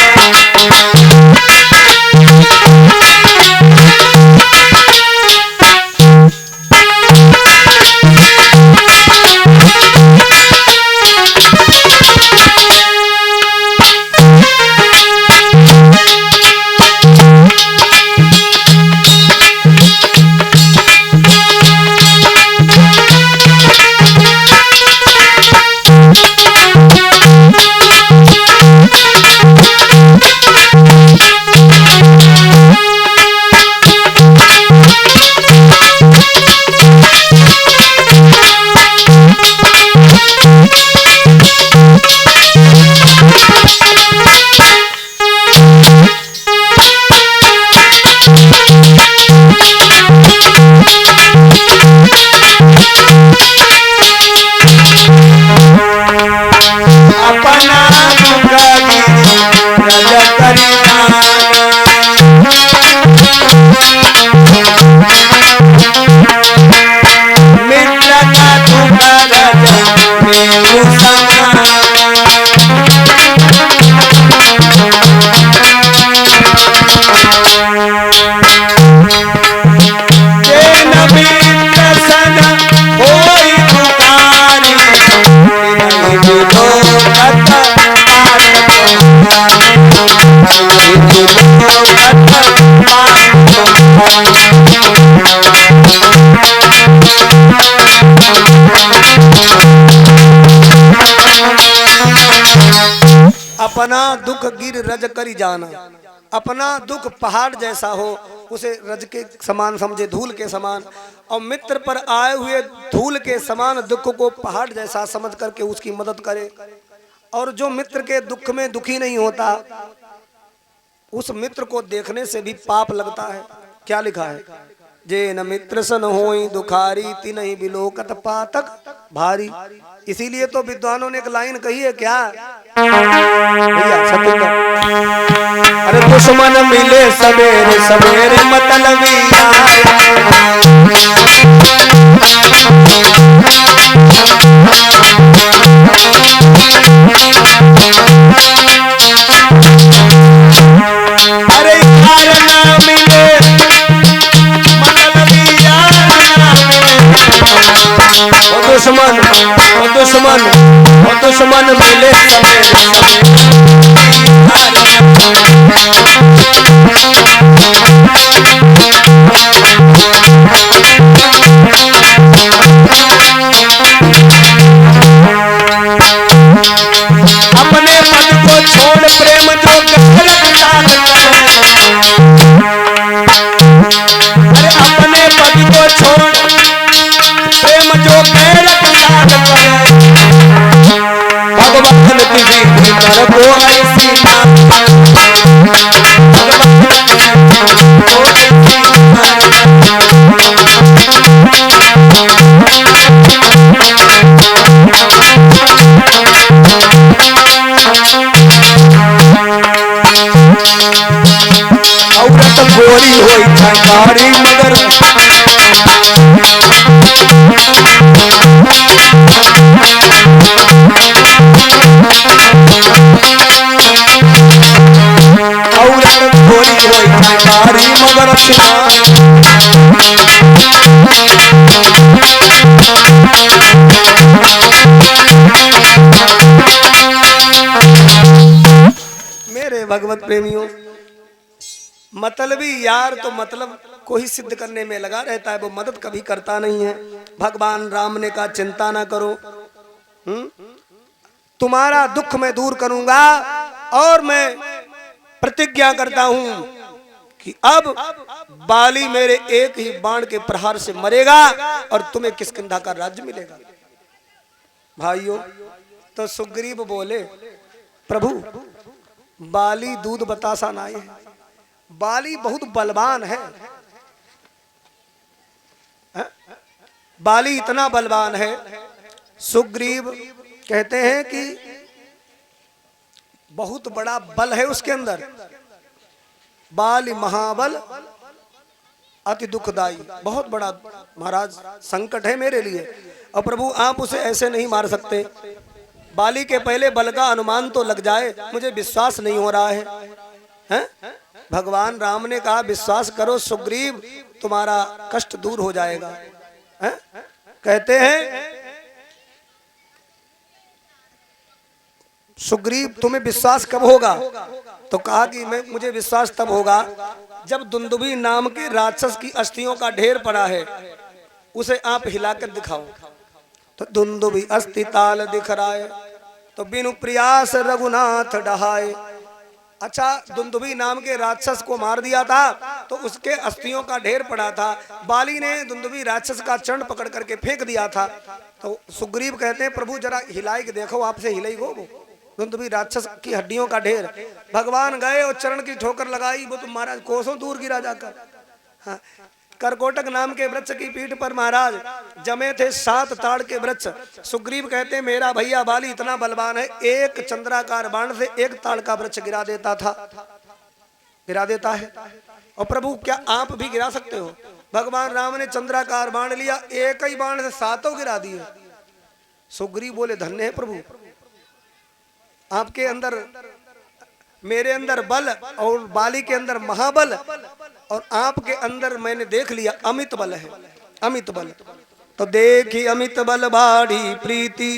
अपना दुख गिर रज करी जाना, अपना दुख पहाड़ जैसा हो उसे रज के समान समझे, धूल के समान। और मित्र पर आए हुए धूल के समान दुख को पहाड़ जैसा समझ करके उसकी मदद करे। और जो मित्र के दुख में दुखी नहीं होता, उस मित्र को देखने से भी पाप लगता है। क्या लिखा है? जे न मित्र सन होई दुखारी, तिनहि बिलोकत पातक भारी। इसीलिए तो विद्वानों ने एक लाइन कही है, क्या भैया? अरे दुश्मन मिले सवेरे सवेरे मतलबी अरे यार ना मिले मतलबी दुश्मन मिले अपने पद को छोड़ प्रेम जो अरे अपने पद को छोड़ प्रेम जो भगवान किसी भीतर को ऐसी औरत गोरी होई छंगारी मगर औरत थोड़ी होई मारी मगर सुना मेरे भगवत प्रेमियों, मतलबी यार तो मतलब को ही सिद्ध करने में लगा रहता है, वो मदद कभी करता नहीं है। भगवान राम ने कहा चिंता ना करो, तुम्हारा दुख मैं दूर करूंगा और मैं प्रतिज्ञा करता हूं कि अब बाली मेरे एक ही बाण के प्रहार से मरेगा और तुम्हें किष्किंधा का राज्य मिलेगा। भाइयों, तो सुग्रीव बोले प्रभु बाली दूध बतासा नाई है, बाली बहुत बलवान है, बाली इतना बलवान है। सुग्रीव कहते हैं कि बहुत बड़ा बल है उसके अंदर, बाली महाबल अति दुखदाई, बहुत बड़ा महाराज संकट है मेरे लिए, और प्रभु आप उसे ऐसे नहीं मार सकते। बाली के पहले बल का अनुमान तो लग जाए, मुझे विश्वास नहीं हो रहा है? भगवान राम ने कहा विश्वास करो सुग्रीव, तुम्हारा कष्ट दूर हो जाएगा। कहते हैं सुग्रीव तुम्हें विश्वास कब होगा? तो कहा कि मुझे विश्वास तब होगा जब दुंदुभी नाम के राक्षस की अस्थियों का ढेर पड़ा है, उसे आप हिलाकर दिखाओ। तो दुंदुभी अस्थि ताल दिख रहा है, तो बिनु प्रयास रघुनाथ डहाए। अच्छा, दुंदुभी नाम के राक्षस को मार दिया था तो उसके अस्थियों का ढेर पड़ा था, बाली ने दुंदुभी राक्षस का चरण पकड़ करके फेंक दिया था। तो सुग्रीव कहते हैं प्रभु जरा हिलाई के देखो, आपसे हिलाई गो वो दुंदुभी राक्षस की हड्डियों का ढेर। भगवान गए और चरण की ठोकर लगाई, वो तो महाराज कोसों दूर गिरा जाकर। हाँ, करकोटक नाम के वृक्ष की पीठ पर महाराज जमे थे 7 ताड़ के वृक्ष। सुग्रीव कहते मेरा भैया बाली इतना बलवान है, एक चंद्राकार बाण से एक ताड़ का वृक्ष गिरा देता था, गिरा देता है। और प्रभु क्या आप भी गिरा सकते हो? भगवान राम ने चंद्राकार बाण लिया, एक ही बाण से 7 गिरा दिए। सुग्रीव बोले धन्य है प्रभु, आपके अंदर मेरे अंदर बल और बाली के अंदर महाबल, और आपके अंदर मैंने देख लिया अमित बल है, अमित बल। तो देखी अमित बल बाढ़ी प्रीति,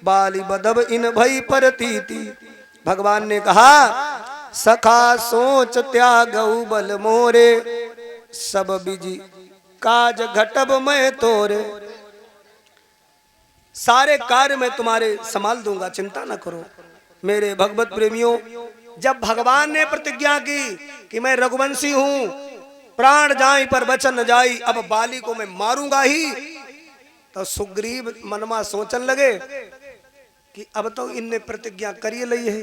बाली बदब इन भई परतीति। भगवान ने कहा सखा सोच त्यागऊ बल मोरे, सब बिजी काज घटब मैं तोरे। सारे कार्य मैं तुम्हारे संभाल दूंगा, चिंता न करो। मेरे भगवत प्रेमियों, जब भगवान ने प्रतिज्ञा की कि मैं रघुवंशी हूं, प्राण जाई पर वचन न जाई, अब बाली को मैं मारूंगा ही, तो सुग्रीव मनमा सोचन लगे कि अब तो इनने प्रतिज्ञा करी ली है,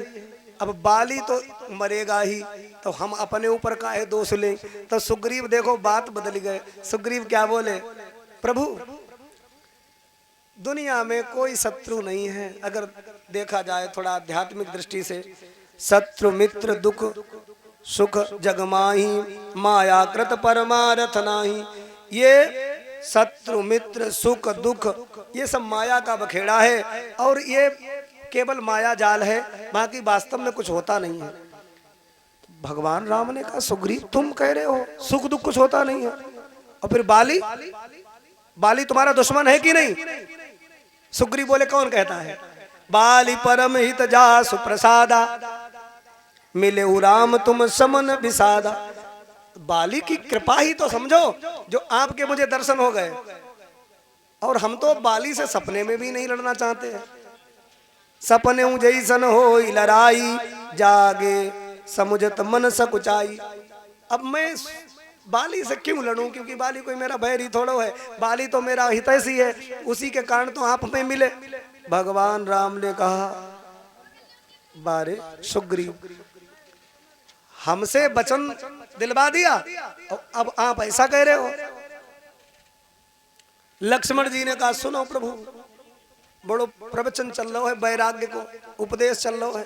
अब बाली तो मरेगा ही, तो हम अपने ऊपर काहे दोष लें। तो सुग्रीव देखो बात बदल गए। सुग्रीव क्या बोले, प्रभु दुनिया में कोई शत्रु नहीं है, अगर देखा जाए थोड़ा आध्यात्मिक दृष्टि से। शत्रु मित्र दुख सुख जगमाही, माया कृत परमारथ नाही। ये शत्रु मित्र सुख दुख ये सब माया का बखेड़ा है, और ये केवल माया जाल है, बाकी वास्तव में कुछ होता नहीं है। भगवान राम ने कहा सुग्रीव तुम कह रहे हो सुख दुख कुछ होता नहीं है, और फिर बाली, बाली तुम्हारा दुश्मन है कि नहीं? सुग्रीव बोले कौन कहता है? बाली परम हित जासु प्रसादा, मिले राम तुम समन विसादा। बाली की कृपा ही तो समझो जो आपके मुझे दर्शन हो गए, और हम तो बाली से सपने में भी नहीं लड़ना चाहते हैं। सपने जैसन हो लड़ाई, जागे समुझत मन सकुचाई। अब मैं बाली से क्यों लड़ूं, क्योंकि बाली कोई मेरा बैरी थोड़ो है, बाली तो मेरा हितैषी है, उसी के कारण तो आप में मिले। भगवान राम ने कहा बारे सुग्रीव हमसे वचन दिलवा दिया, और अब आप ऐसा कह रहे हो। लक्ष्मण जी ने कहा सुनो प्रभु, बड़ो प्रवचन चल रहा है, वैराग्य को उपदेश चल रहा है।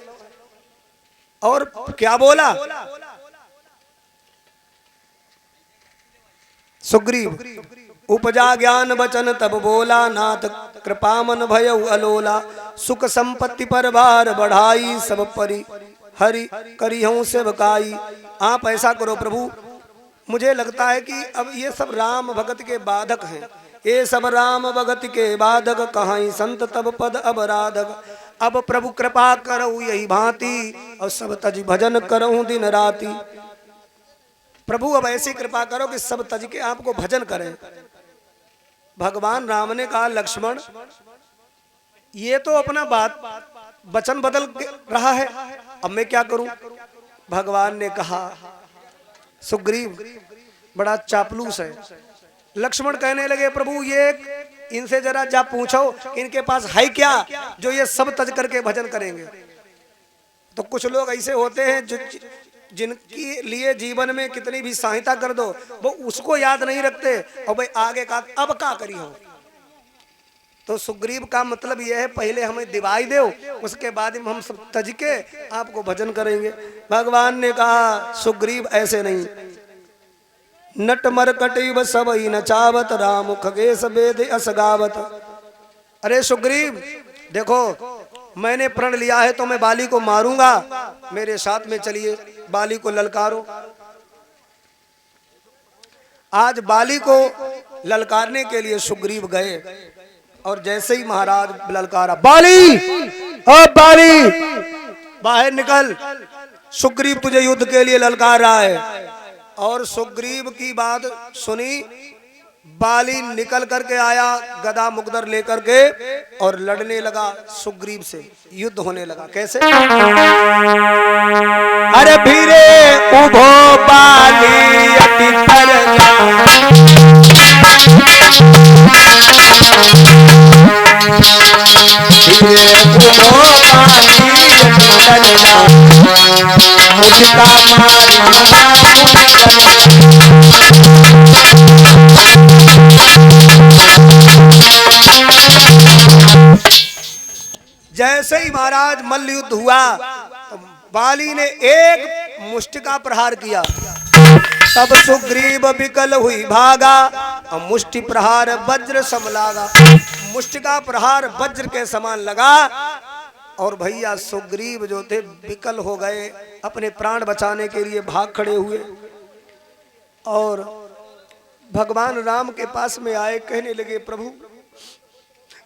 और क्या बोला सुग्रीव, उपजा ज्ञान वचन तब बोला, नाथ कृपा मन भयउ अलोला। सुख संपत्ति पर भार बढ़ाई, सब परि हरि करिहूं सेवकाई। आप ऐसा करो प्रभु, मुझे लगता है कि अब ये सब राम भगत के बाधक हैं, ये सब राम भगत के बाधक, कहाई संत तब पद अबराधक। अब प्रभु कृपा करऊ यही भांति, और सब तज भजन करऊं दिन राति। प्रभु अब ऐसी कृपा करो कि सब तज के आपको भजन करें। भगवान राम ने कहा, लक्ष्मण ये तो अपना बात वचन बदल रहा है, अब मैं क्या करूं। भगवान ने कहा, सुग्रीव बड़ा चापलूस है। लक्ष्मण कहने लगे, प्रभु ये इनसे जरा जा पूछो इनके पास है क्या जो ये सब तज करके भजन करेंगे। तो कुछ लोग ऐसे होते हैं जो जिनके लिए जीवन में कितनी भी सहायता कर दो वो उसको याद नहीं रखते, और भाई आगे का अब क्या करी हो। तो सुग्रीव का मतलब यह है, पहले हमें दिवाई दो, उसके बाद हम सब तज के आपको भजन करेंगे। भगवान ने कहा, सुग्रीव ऐसे नहीं, नट मरकटिव सब ही नचावत, राम खगेश वेद असगावत। अरे सुग्रीव देखो, मैंने प्रण लिया है तो मैं बाली को मारूंगा, मेरे साथ में चलिए, बाली को ललकारो। आज बाली को ललकारने के लिए सुग्रीव गए, और जैसे ही महाराज ललकारा, बाली ओ बाली बाहर निकल, सुग्रीव तुझे युद्ध के लिए ललकार रहा है। और सुग्रीव की बात सुनी, बाली निकल करके आया गदा मुगदर लेकर के, और लड़ने लगा सुग्रीव से, युद्ध होने लगा। कैसे? अरे भीरे उभो बाली अति तरजा, भीरे उभो बाली अति तरजा, मुझका मारी जैसे ही महाराज मल्ल युद्ध हुआ तो बाली ने एक मुष्टि का प्रहार किया, तब सुग्रीव विकल हुई भागा, और मुष्टि प्रहार वज्र सम लागा। मुष्टि का प्रहार वज्र के समान लगा, और भैया सुग्रीव जो थे विकल हो गए, अपने प्राण बचाने के लिए भाग खड़े हुए, और भगवान राम के पास में आए, कहने लगे, प्रभु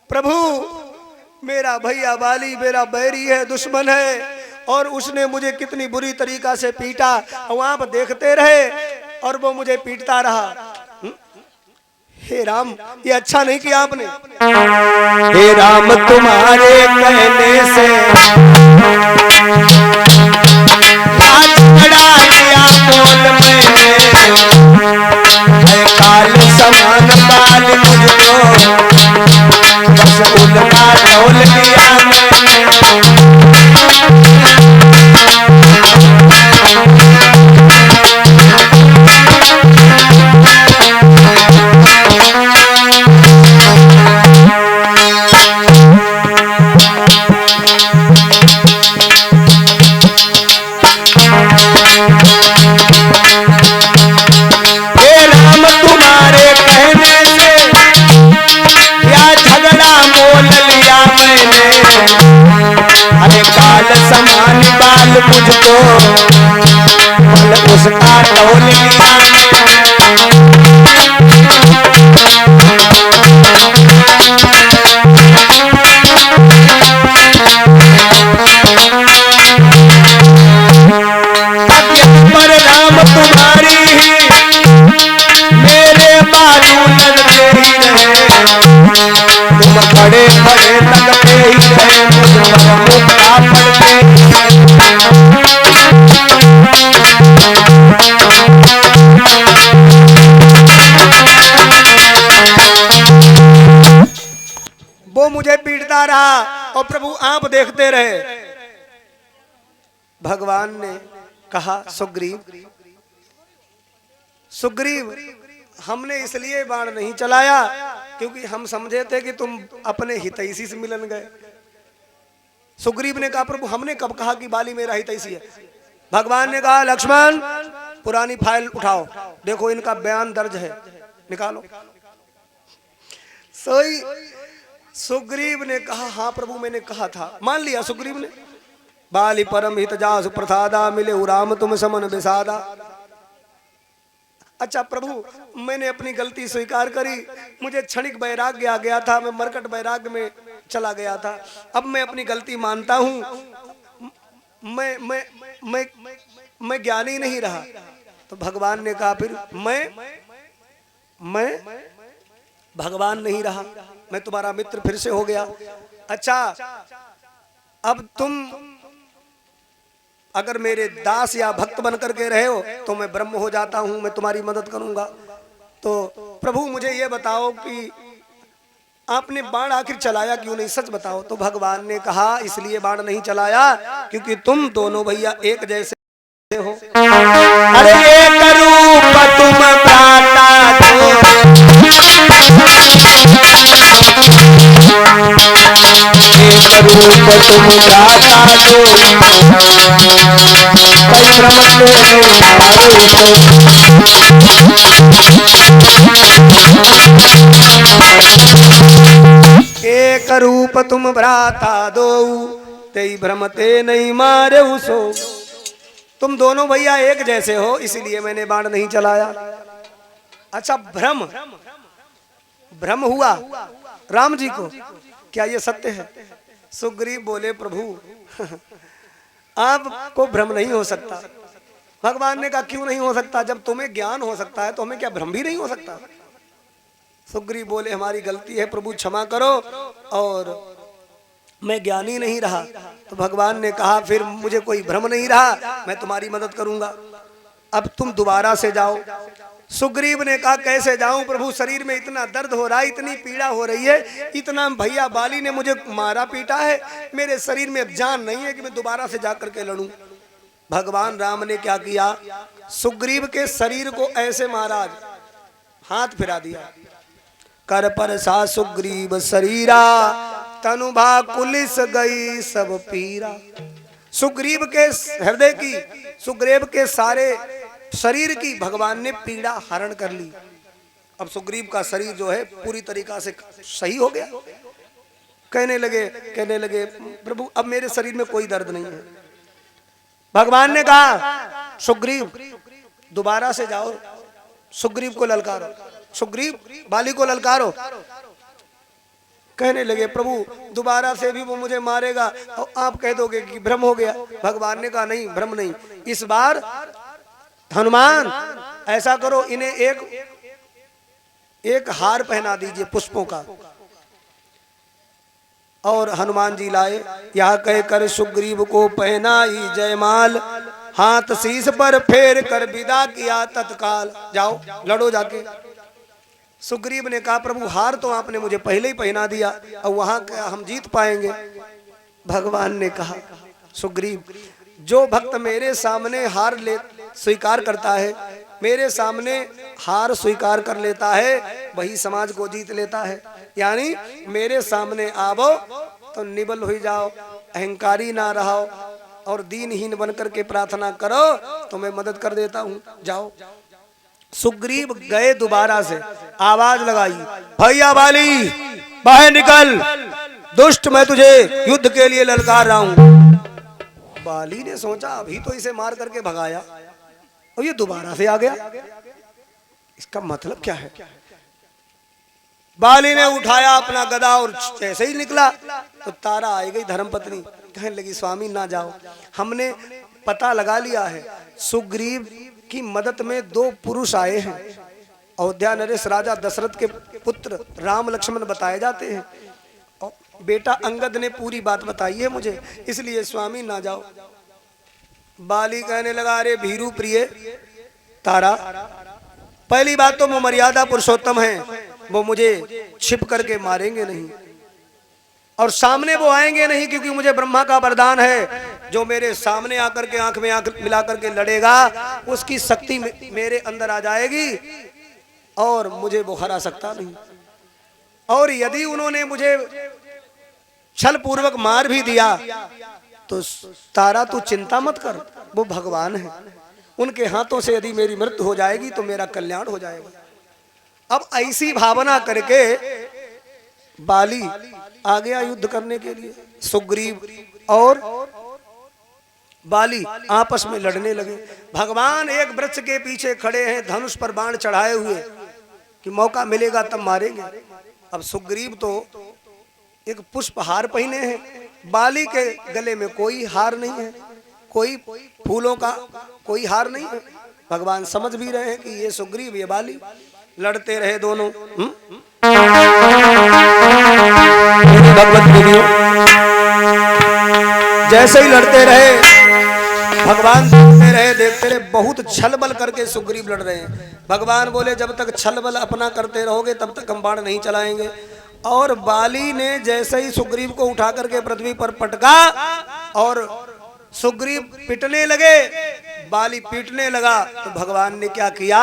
प्रभु मेरा भैया बाली मेरा बैरी है, दुश्मन है, और उसने मुझे कितनी बुरी तरीका से पीटा, और आप देखते रहे और वो मुझे पीटता रहा। हे राम, ये अच्छा नहीं किया आपने। हे राम तुम्हारे कहने से काल समान बाल मुझको, बस उनका तौल लिया मैंने। समान बाल मुझको, उसका तौल लिया पर राम तुम्हारी ही मेरे बालू लगते ही रहे, तुम खड़े खड़े लगते ही रहे, मुझ पर मुक्ता पड़ते। वो मुझे पीटता रहा और प्रभु आप देखते रहे। भगवान ने कहा, सुग्रीव सुग्रीव हमने इसलिए बाण नहीं चलाया क्योंकि हम समझे थे कि तुम अपने हितैषी से मिलन गए। सुग्रीव ने कहा, प्रभु हमने कब कहा कि बाली मेरा हितैषी है। भगवान ने कहा, लक्ष्मण पुरानी फाइल उठाओ, देखो इनका बयान दर्ज है, निकालो। सोई सुग्रीव ने कहा हाँ प्रभु मैंने कहा था, मान लिया सुग्रीव ने। बाली परम हित जासु प्रसादा, मिले राम तुम समन विसादा। अच्छा प्रभु मैंने अपनी गलती स्वीकार करी, मुझे क्षणिक वैराग्य आ गया था, मैं मरकट वैराग्य में चला गया था, अब मैं अपनी गलती मानता हूँ, मैं ज्ञानी नहीं रहा। तो भगवान ने कहा फिर मैं भगवान नहीं रहा, मैं तुम्हारा मित्र फिर से हो गया। अच्छा अब तुम अगर मेरे दास या भक्त बन करके रहे हो तो मैं ब्रह्म हो जाता हूं, मैं तुम्हारी मदद करूंगा। तो प्रभु मुझे ये बताओ कि आपने बाण आखिर चलाया क्यों नहीं, सच बताओ। तो भगवान ने कहा इसलिए बाण नहीं चलाया क्योंकि तुम दोनों भैया एक जैसे हो। अरे एक रूप तुम भ्राता दो, एक रूप तुम भ्राता दो, परिश्रम से एक रूप तुम भ्राता दो, तेई भ्रमते नहीं मारे उसो। तुम दोनों भैया एक जैसे हो इसलिए मैंने बाण नहीं चलाया। अच्छा भ्रम हुआ राम जी को, क्या ये सत्य है? सुग्रीव बोले प्रभु आपको भ्रम नहीं हो सकता। भगवान ने कहा क्यों नहीं हो सकता, जब तुम्हें ज्ञान हो सकता है तो हमें क्या भ्रम भी नहीं हो सकता? सुग्रीव बोले हमारी गलती है प्रभु क्षमा करो, और मैं ज्ञानी नहीं रहा। तो भगवान ने कहा फिर मुझे कोई भ्रम नहीं रहा, मैं तुम्हारी मदद करूंगा, अब तुम दोबारा से जाओ। सुग्रीव ने कहा कैसे जाऊं प्रभु, शरीर में इतना दर्द हो रहा है, इतनी पीड़ा हो रही है, इतना भैया बाली ने मुझे मारा पीटा है, मेरे शरीर में जान नहीं है कि मैं दोबारा से जाकर के लड़ूं। भगवान राम ने क्या किया, सुग्रीव के शरीर को ऐसे महाराज हाथ फिरा दिया, कर पर सा सुग्रीव शरीरा, तनुभा कुलिस गई सब पीरा। सुग्रीव के हृदय की, सुग्रीव के सारे शरीर की भगवान ने पीड़ा हरण कर ली। अब सुग्रीव का शरीर जो है पूरी तरीका से सही हो गया। कहने लगे प्रभु अब मेरे शरीर में कोई दर्द नहीं है। भगवान ने कहा सुग्रीव दोबारा से जाओ, सुग्रीव को ललकारो, सुग्रीव बाली को ललकारो। कहने लगे प्रभु दोबारा से भी वो मुझे मारेगा और आप कह दोगे कि भ्रम हो गया। भगवान ने कहा नहीं भ्रम नहीं, इस बार हनुमान ऐसा करो इन्हें एक हार पहना दीजिए पुष्पों का। और हनुमान जी लाए, यह कहकर सुग्रीव को पहनाई जयमाल, हाथ शीश पर फेर कर विदा किया तत्काल। जाओ लड़ो जाके। सुग्रीव ने कहा प्रभु हार तो आपने मुझे पहले ही पहना दिया, और वहां क्या हम जीत पाएंगे? भगवान ने कहा सुग्रीव जो भक्त मेरे सामने हार ले स्वीकार करता है, मेरे सामने हार स्वीकार कर लेता है, वही समाज को जीत लेता है। यानी मेरे सामने आवो तो निबल हो जाओ, अहंकारी ना रहो, और दीनहीन बनकर के प्रार्थना करो तो मैं मदद कर देता हूँ। जाओ। सुग्रीव गए दोबारा से, आवाज लगाई भैया बाली बाहर निकल, दुष्ट मैं तुझे युद्ध के लिए ललकार रहा हूं। बाली ने सोचा अभी तो इसे मार करके भगाया और ये दोबारा से आ गया, इसका मतलब क्या है? बाली ने उठाया अपना गदा और जैसे ही निकला तो तारा आई गई धर्मपत्नी, कहने लगी स्वामी ना जाओ, हमने पता लगा लिया है सुग्रीव की मदद में दो पुरुष आए हैं। अयोध्या नरेश राजा दशरथ के पुत्र राम लक्ष्मण बताए जाते हैं, और बेटा अंगद ने पूरी बात बताई है मुझे, इसलिए स्वामी ना जाओ। बाली कहने लगा अरे भीरू प्रिय तारा, पहली बात तो वो मर्यादा पुरुषोत्तम है, वो मुझे छिप करके मारेंगे नहीं, और सामने वो आएंगे नहीं, क्योंकि मुझे ब्रह्मा का वरदान है जो मेरे सामने आकर के आंख में आंख मिला करके लड़ेगा उसकी शक्ति मेरे अंदर आ जाएगी और मुझे वो हरा सकता नहीं। और यदि उन्होंने मुझे छल पूर्वक मार भी दिया तो तारा तू चिंता मत कर, वो भगवान है, उनके हाथों से यदि मेरी मृत्यु हो जाएगी तो मेरा कल्याण हो जाएगा। अब ऐसी भावना करके बाली आ गया युद्ध करने के लिए। सुग्रीव और बाली आपस में लड़ने लगे। भगवान एक वृक्ष के पीछे खड़े हैं, धनुष पर बाण चढ़ाए हुए कि मौका मिलेगा तब मारेंगे। अब सुग्रीव तो एक पुष्प हार पहने हैं, बाली के गले में कोई हार नहीं है, कोई फूलों का कोई हार नहीं है। भगवान समझ भी रहे हैं कि ये सुग्रीव ये बाली, लड़ते रहे दोनों। भगवत वीडियो जैसे ही लड़ते रहे, भगवान देखते रहे, बहुत छल बल करके सुग्रीव लड़ रहे हैं। भगवान बोले जब तक छल बल अपना करते रहोगे तब तक हम बाण नहीं चलाएंगे। और बाली ने जैसे ही सुग्रीव को उठा करके पृथ्वी पर पटका और सुग्रीव पिटने लगे, बाली पीटने लगा, तो भगवान ने क्या किया?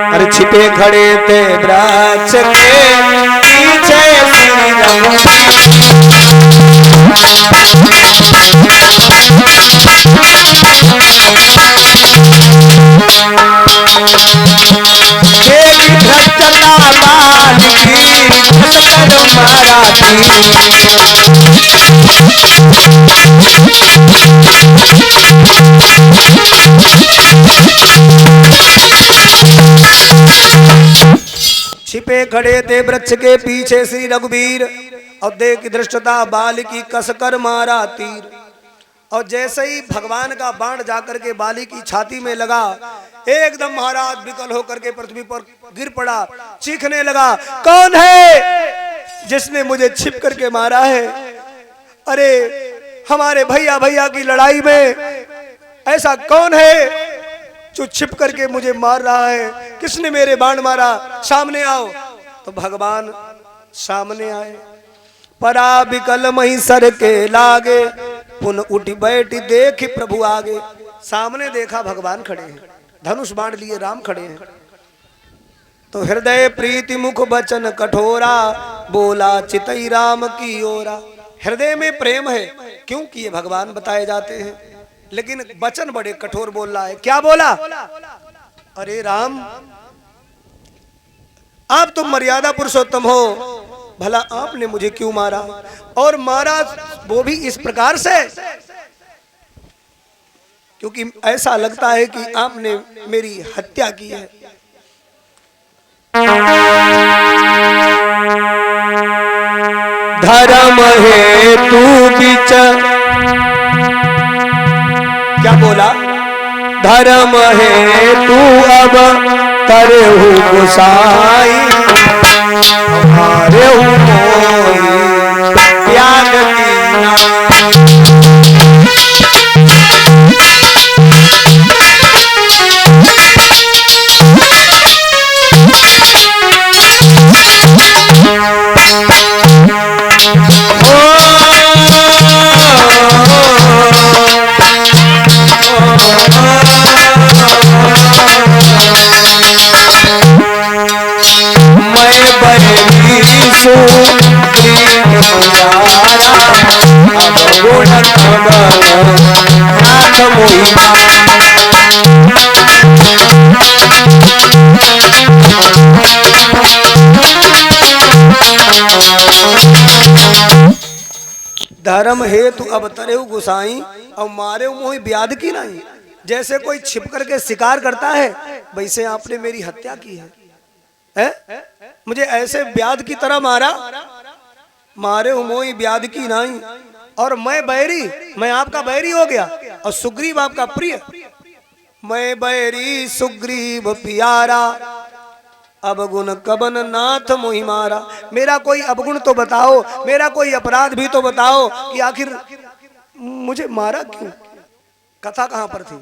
अरे छिपे खड़े थे वृक्ष के पीछे छिपे खड़े थे वृक्ष के पीछे श्री रघुवीर, और देख दृष्टता बाल की कसकर मारा तीर। और जैसे ही भगवान का बाण जाकर के बाली की छाती में लगा, एकदम महाराज विकल होकर के पृथ्वी पर गिर पड़ा, चीखने लगा, कौन है जिसने मुझे छिप करके मारा है? अरे हमारे भैया भैया की लड़ाई में ऐसा कौन है जो छिप करके मुझे मार रहा है? किसने मेरे बाण मारा? सामने आओ। तो भगवान सामने आए, परा विकल मही सर के लागे, पुन उठ बैठ देख प्रभु आगे। सामने देखा भगवान खड़े हैं, धनुष बाण लिए राम खड़े हैं। तो हृदय प्रीति मुख बचन कठोरा, बोला चितई राम की ओरा। हृदय में प्रेम है, क्योंकि ये भगवान बताए जाते हैं, लेकिन वचन बड़े कठोर बोल रहा है। क्या बोला? अरे राम, आप तो मर्यादा पुरुषोत्तम हो, भला आपने मुझे क्यों मारा? और मारा वो भी इस प्रकार से, क्योंकि ऐसा लगता है कि आपने मेरी हत्या की है। धर्म है तू बीच, क्या बोला? धर्म है तू अब तरहु गुसाई, हमारे त्याग कीना। धर्म हेतु अब तरेहु गुसाई, और मारे मोहि व्याध की नहीं। जैसे कोई छिप करके शिकार करता है, वैसे आपने मेरी हत्या की है? मुझे ऐसे व्याध की तरह मारा। मारे मोहि व्याध की नहीं, और मैं बैरी, मैं आपका बैरी हो गया, और सुग्रीव आपका प्रिय। मैं बैरी सुग्रीव प्यारा, अवगुण कबन नाथ मोहि मारा। मेरा कोई अवगुण तो बताओ, मेरा कोई अपराध भी तो बताओ कि आखिर मुझे मारा क्यों? कथा कहां पर थी?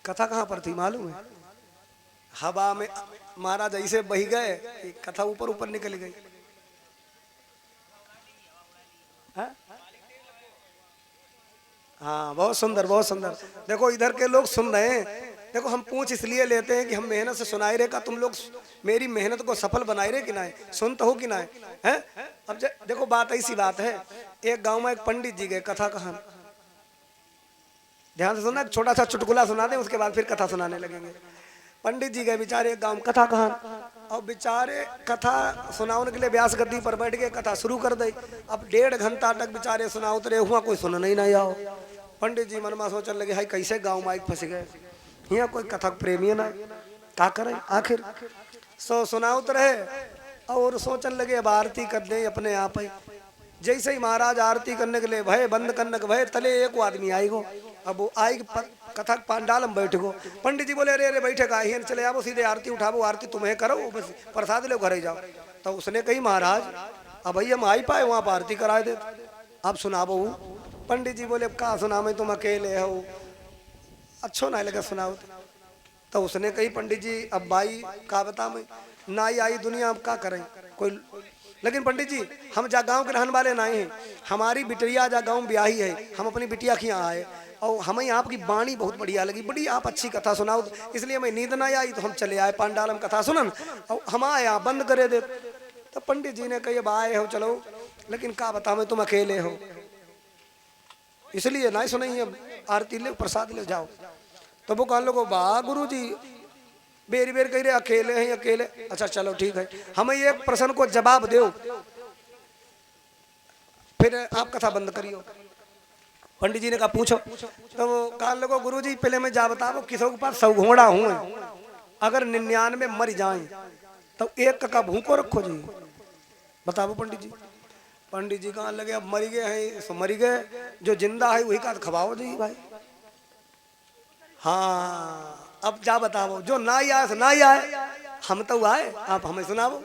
कथा कहां पर थी मालूम है? हवा में महाराज ऐसे बही गए, कथा ऊपर ऊपर निकल गई। हाँ, बहुत सुंदर, बहुत सुंदर। देखो इधर के लोग सुन रहे हैं। देखो हम पूछ इसलिए लेते हैं कि हम मेहनत से सुनाई रहे का तुम लोग मेरी मेहनत को सफल बनाई रहे कि ना, सुन तो हो कि ना है? अब देखो बात ऐसी बात है, एक गांव में एक पंडित जी गए कथा कहान। ध्यान से सुनना, छोटा सा चुटकुला सुना दें, उसके बाद फिर कथा सुनाने लगेंगे। पंडित जी गए बेचारे एक गांव कथा कहान, और बेचारे कथा सुनाने के लिए व्यास गद्दी पर बैठ के कथा शुरू कर दी। अब 1.5 घंटा तक बेचारे सुनावत रहे हुआ, कोई सुन नहीं आओ। पंडित जी मन में सोचने लगे, हाई कैसे गांव माइक फंस गए, यहाँ कोई कथक प्रेमी ना, क्या करें आखिर। सो सुनावत रहे और सोचने लगे अब आरती कर दे अपने आप ही। जैसे ही महाराज आरती करने के लिए भय बंद करने के भय तले एक आदमी आई गो। अब वो आई कथक पंडाल में बैठ गो। पंडित जी बोले अरे अरे बैठे का ही चले आओ, सीधे आरती उठाओ, आरती तुम्हें करो, बस प्रसाद लो घर जाओ। तो उसने कही महाराज अब भैया हम आई पाए वहाँ पर आरती कराए दे, अब सुनाबो। पंडित जी बोले कहा सुना मैं, तुम अकेले हो, अच्छो ना लगे सुनाओ। तो उसने कही पंडित जी अब भाई का बता मैं, ना ही आई दुनिया अब क्या करें कोई। लेकिन पंडित जी हम जा गांव के रहने वाले नहीं हैं, हमारी बिटिया जा गांव ब्याही है, हम अपनी बिटिया के यहाँ आए और हमें आपकी बाणी बहुत बढ़िया लगी, बड़ी आप अच्छी कथा सुनाओ, इसलिए हमें नींद ना आई तो हम चले आए पांडाल में कथा सुनन और हम आए यहाँ बंद करे दे। तो पंडित जी ने कही अब आए हो चलो, लेकिन क्या बता मैं तुम अकेले हो इसलिए नहीं सुनाई, अब आरती ले प्रसाद ले जाओ। तो वो कहा लोगो वाह गुरु जी बेर बेर कह रहे अकेले हैं अकेले, अच्छा चलो ठीक है, हमें ये प्रश्न को जवाब दो फिर आप कथा बंद करियो। पंडित जी ने कहा पूछो। तो वो कहा लोगो गुरु जी पहले मैं जा बताओ किसों के पास 100 घोड़ा हूँ, अगर 99 मर जाए तो एक का भूखो रखो जी, बताओ पंडित जी। पंडित जी कहाँ लगे अब मर गए हैं सो मर गए, जो जिंदा है वही का खवाओ जी भाई। हाँ अब जा बताओ, जो ना ही आए ना ही आए, हम तो आए आप हमें सुनाओ।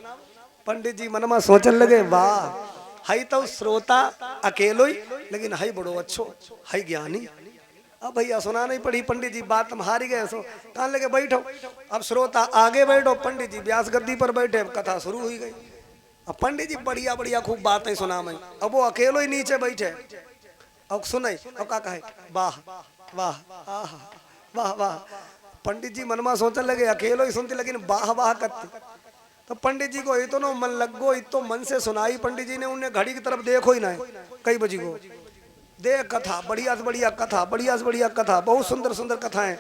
पंडित जी मन में सोचने लगे वाह हई तो श्रोता अकेलो ही, लेकिन हई बड़ो अच्छो हई ज्ञानी। अब भैया सुना नहीं पड़ी, पंडित जी बात हम हार गए। सो कहाँ लगे बैठो, अब श्रोता आगे बैठो, पंडित जी व्यास गद्दी पर बैठे, अब कथा शुरू हुई गई। अब पंडित जी बढ़िया बढ़िया खूब बातें सुना मैं, अब वो अकेलो ही नीचे बैठे और सुने और का कहे वाह वाह आह वाह वाह। पंडित जी मन में सोचने लगे अकेलो ही सुनते लेकिन वाह वाह करते। तो पंडित जी को इतना मन लग गो, इतो मन से सुनाई। पंडित जी ने उन्हें घड़ी की तरफ देखो ही ना, कई बजी को देख कथा बढ़िया से बढ़िया कथा, बढ़िया से बढ़िया कथा, बहुत सुंदर सुंदर कथाएं।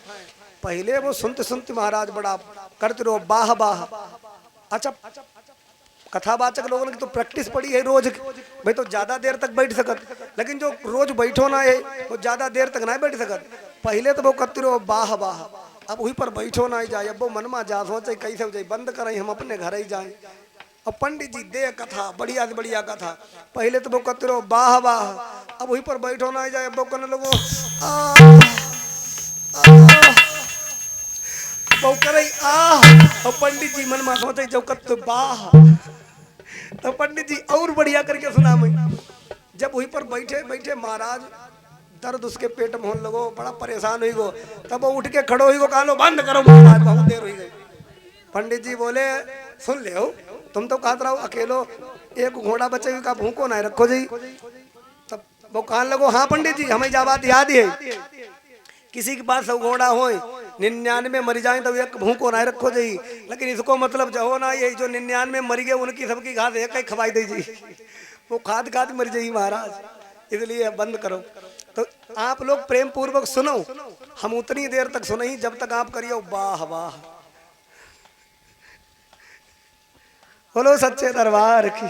पहले वो सुनते सुनते महाराज बड़ा करते रहो वाह वाह। अच्छा कथावाचक लोगों ने तो प्रैक्टिस पड़ी है रोज भाई, तो ज्यादा देर तक बैठ सकत, लेकिन जो रोज बैठो ना है वो ज्यादा देर तक नहीं बैठ सकत। पहले तो वो करते रहो वाह वाह, अब वहीं पर बैठो ना ही जाए, अब वो मन में जा सोचे कैसे हो जाए बंद करें हम अपने घर ही जाए। अब पंडित जी दे कथा बढ़िया से बढ़िया कथा, पहले तो वो करते रहो वाह वाह, अब वहीं पर बैठो ना ही जाए, अब वो करने लगो वो करे और पंडित जी मन में सोचे जो कत वाह। तो पंडित जी और बढ़िया करके सुना मैं। जब वहीं पर बैठे बैठे महाराज दर्द उसके पेट में होने लगो, बड़ा परेशान हुई गो, तब वो उठ के खड़ो हुई गो, कहा लो बंद करो महाराज बहुत देर हुई गई। पंडित जी बोले सुन ले हो, तुम तो कहते रहो अकेलो एक घोड़ा बचे हुई का भूखो ना रखो जी। तब वो कहने लगो हाँ पंडित जी हमें जा बात याद है, किसी के पास 100 घोड़ा हो 99 मर जाए तो एक भूखो ना रखो जी, लेकिन इसको मतलब जो ना ये जो 99 मर गए उनकी सबकी घास एक ही खवाई दे जी, वो खाद खाद मर जाइए महाराज, इसलिए बंद करो। तो आप लोग प्रेम पूर्वक सुनो, हम उतनी देर तक सुने जब तक आप करियो वाह वाह। बोलो सच्चे दरबार की।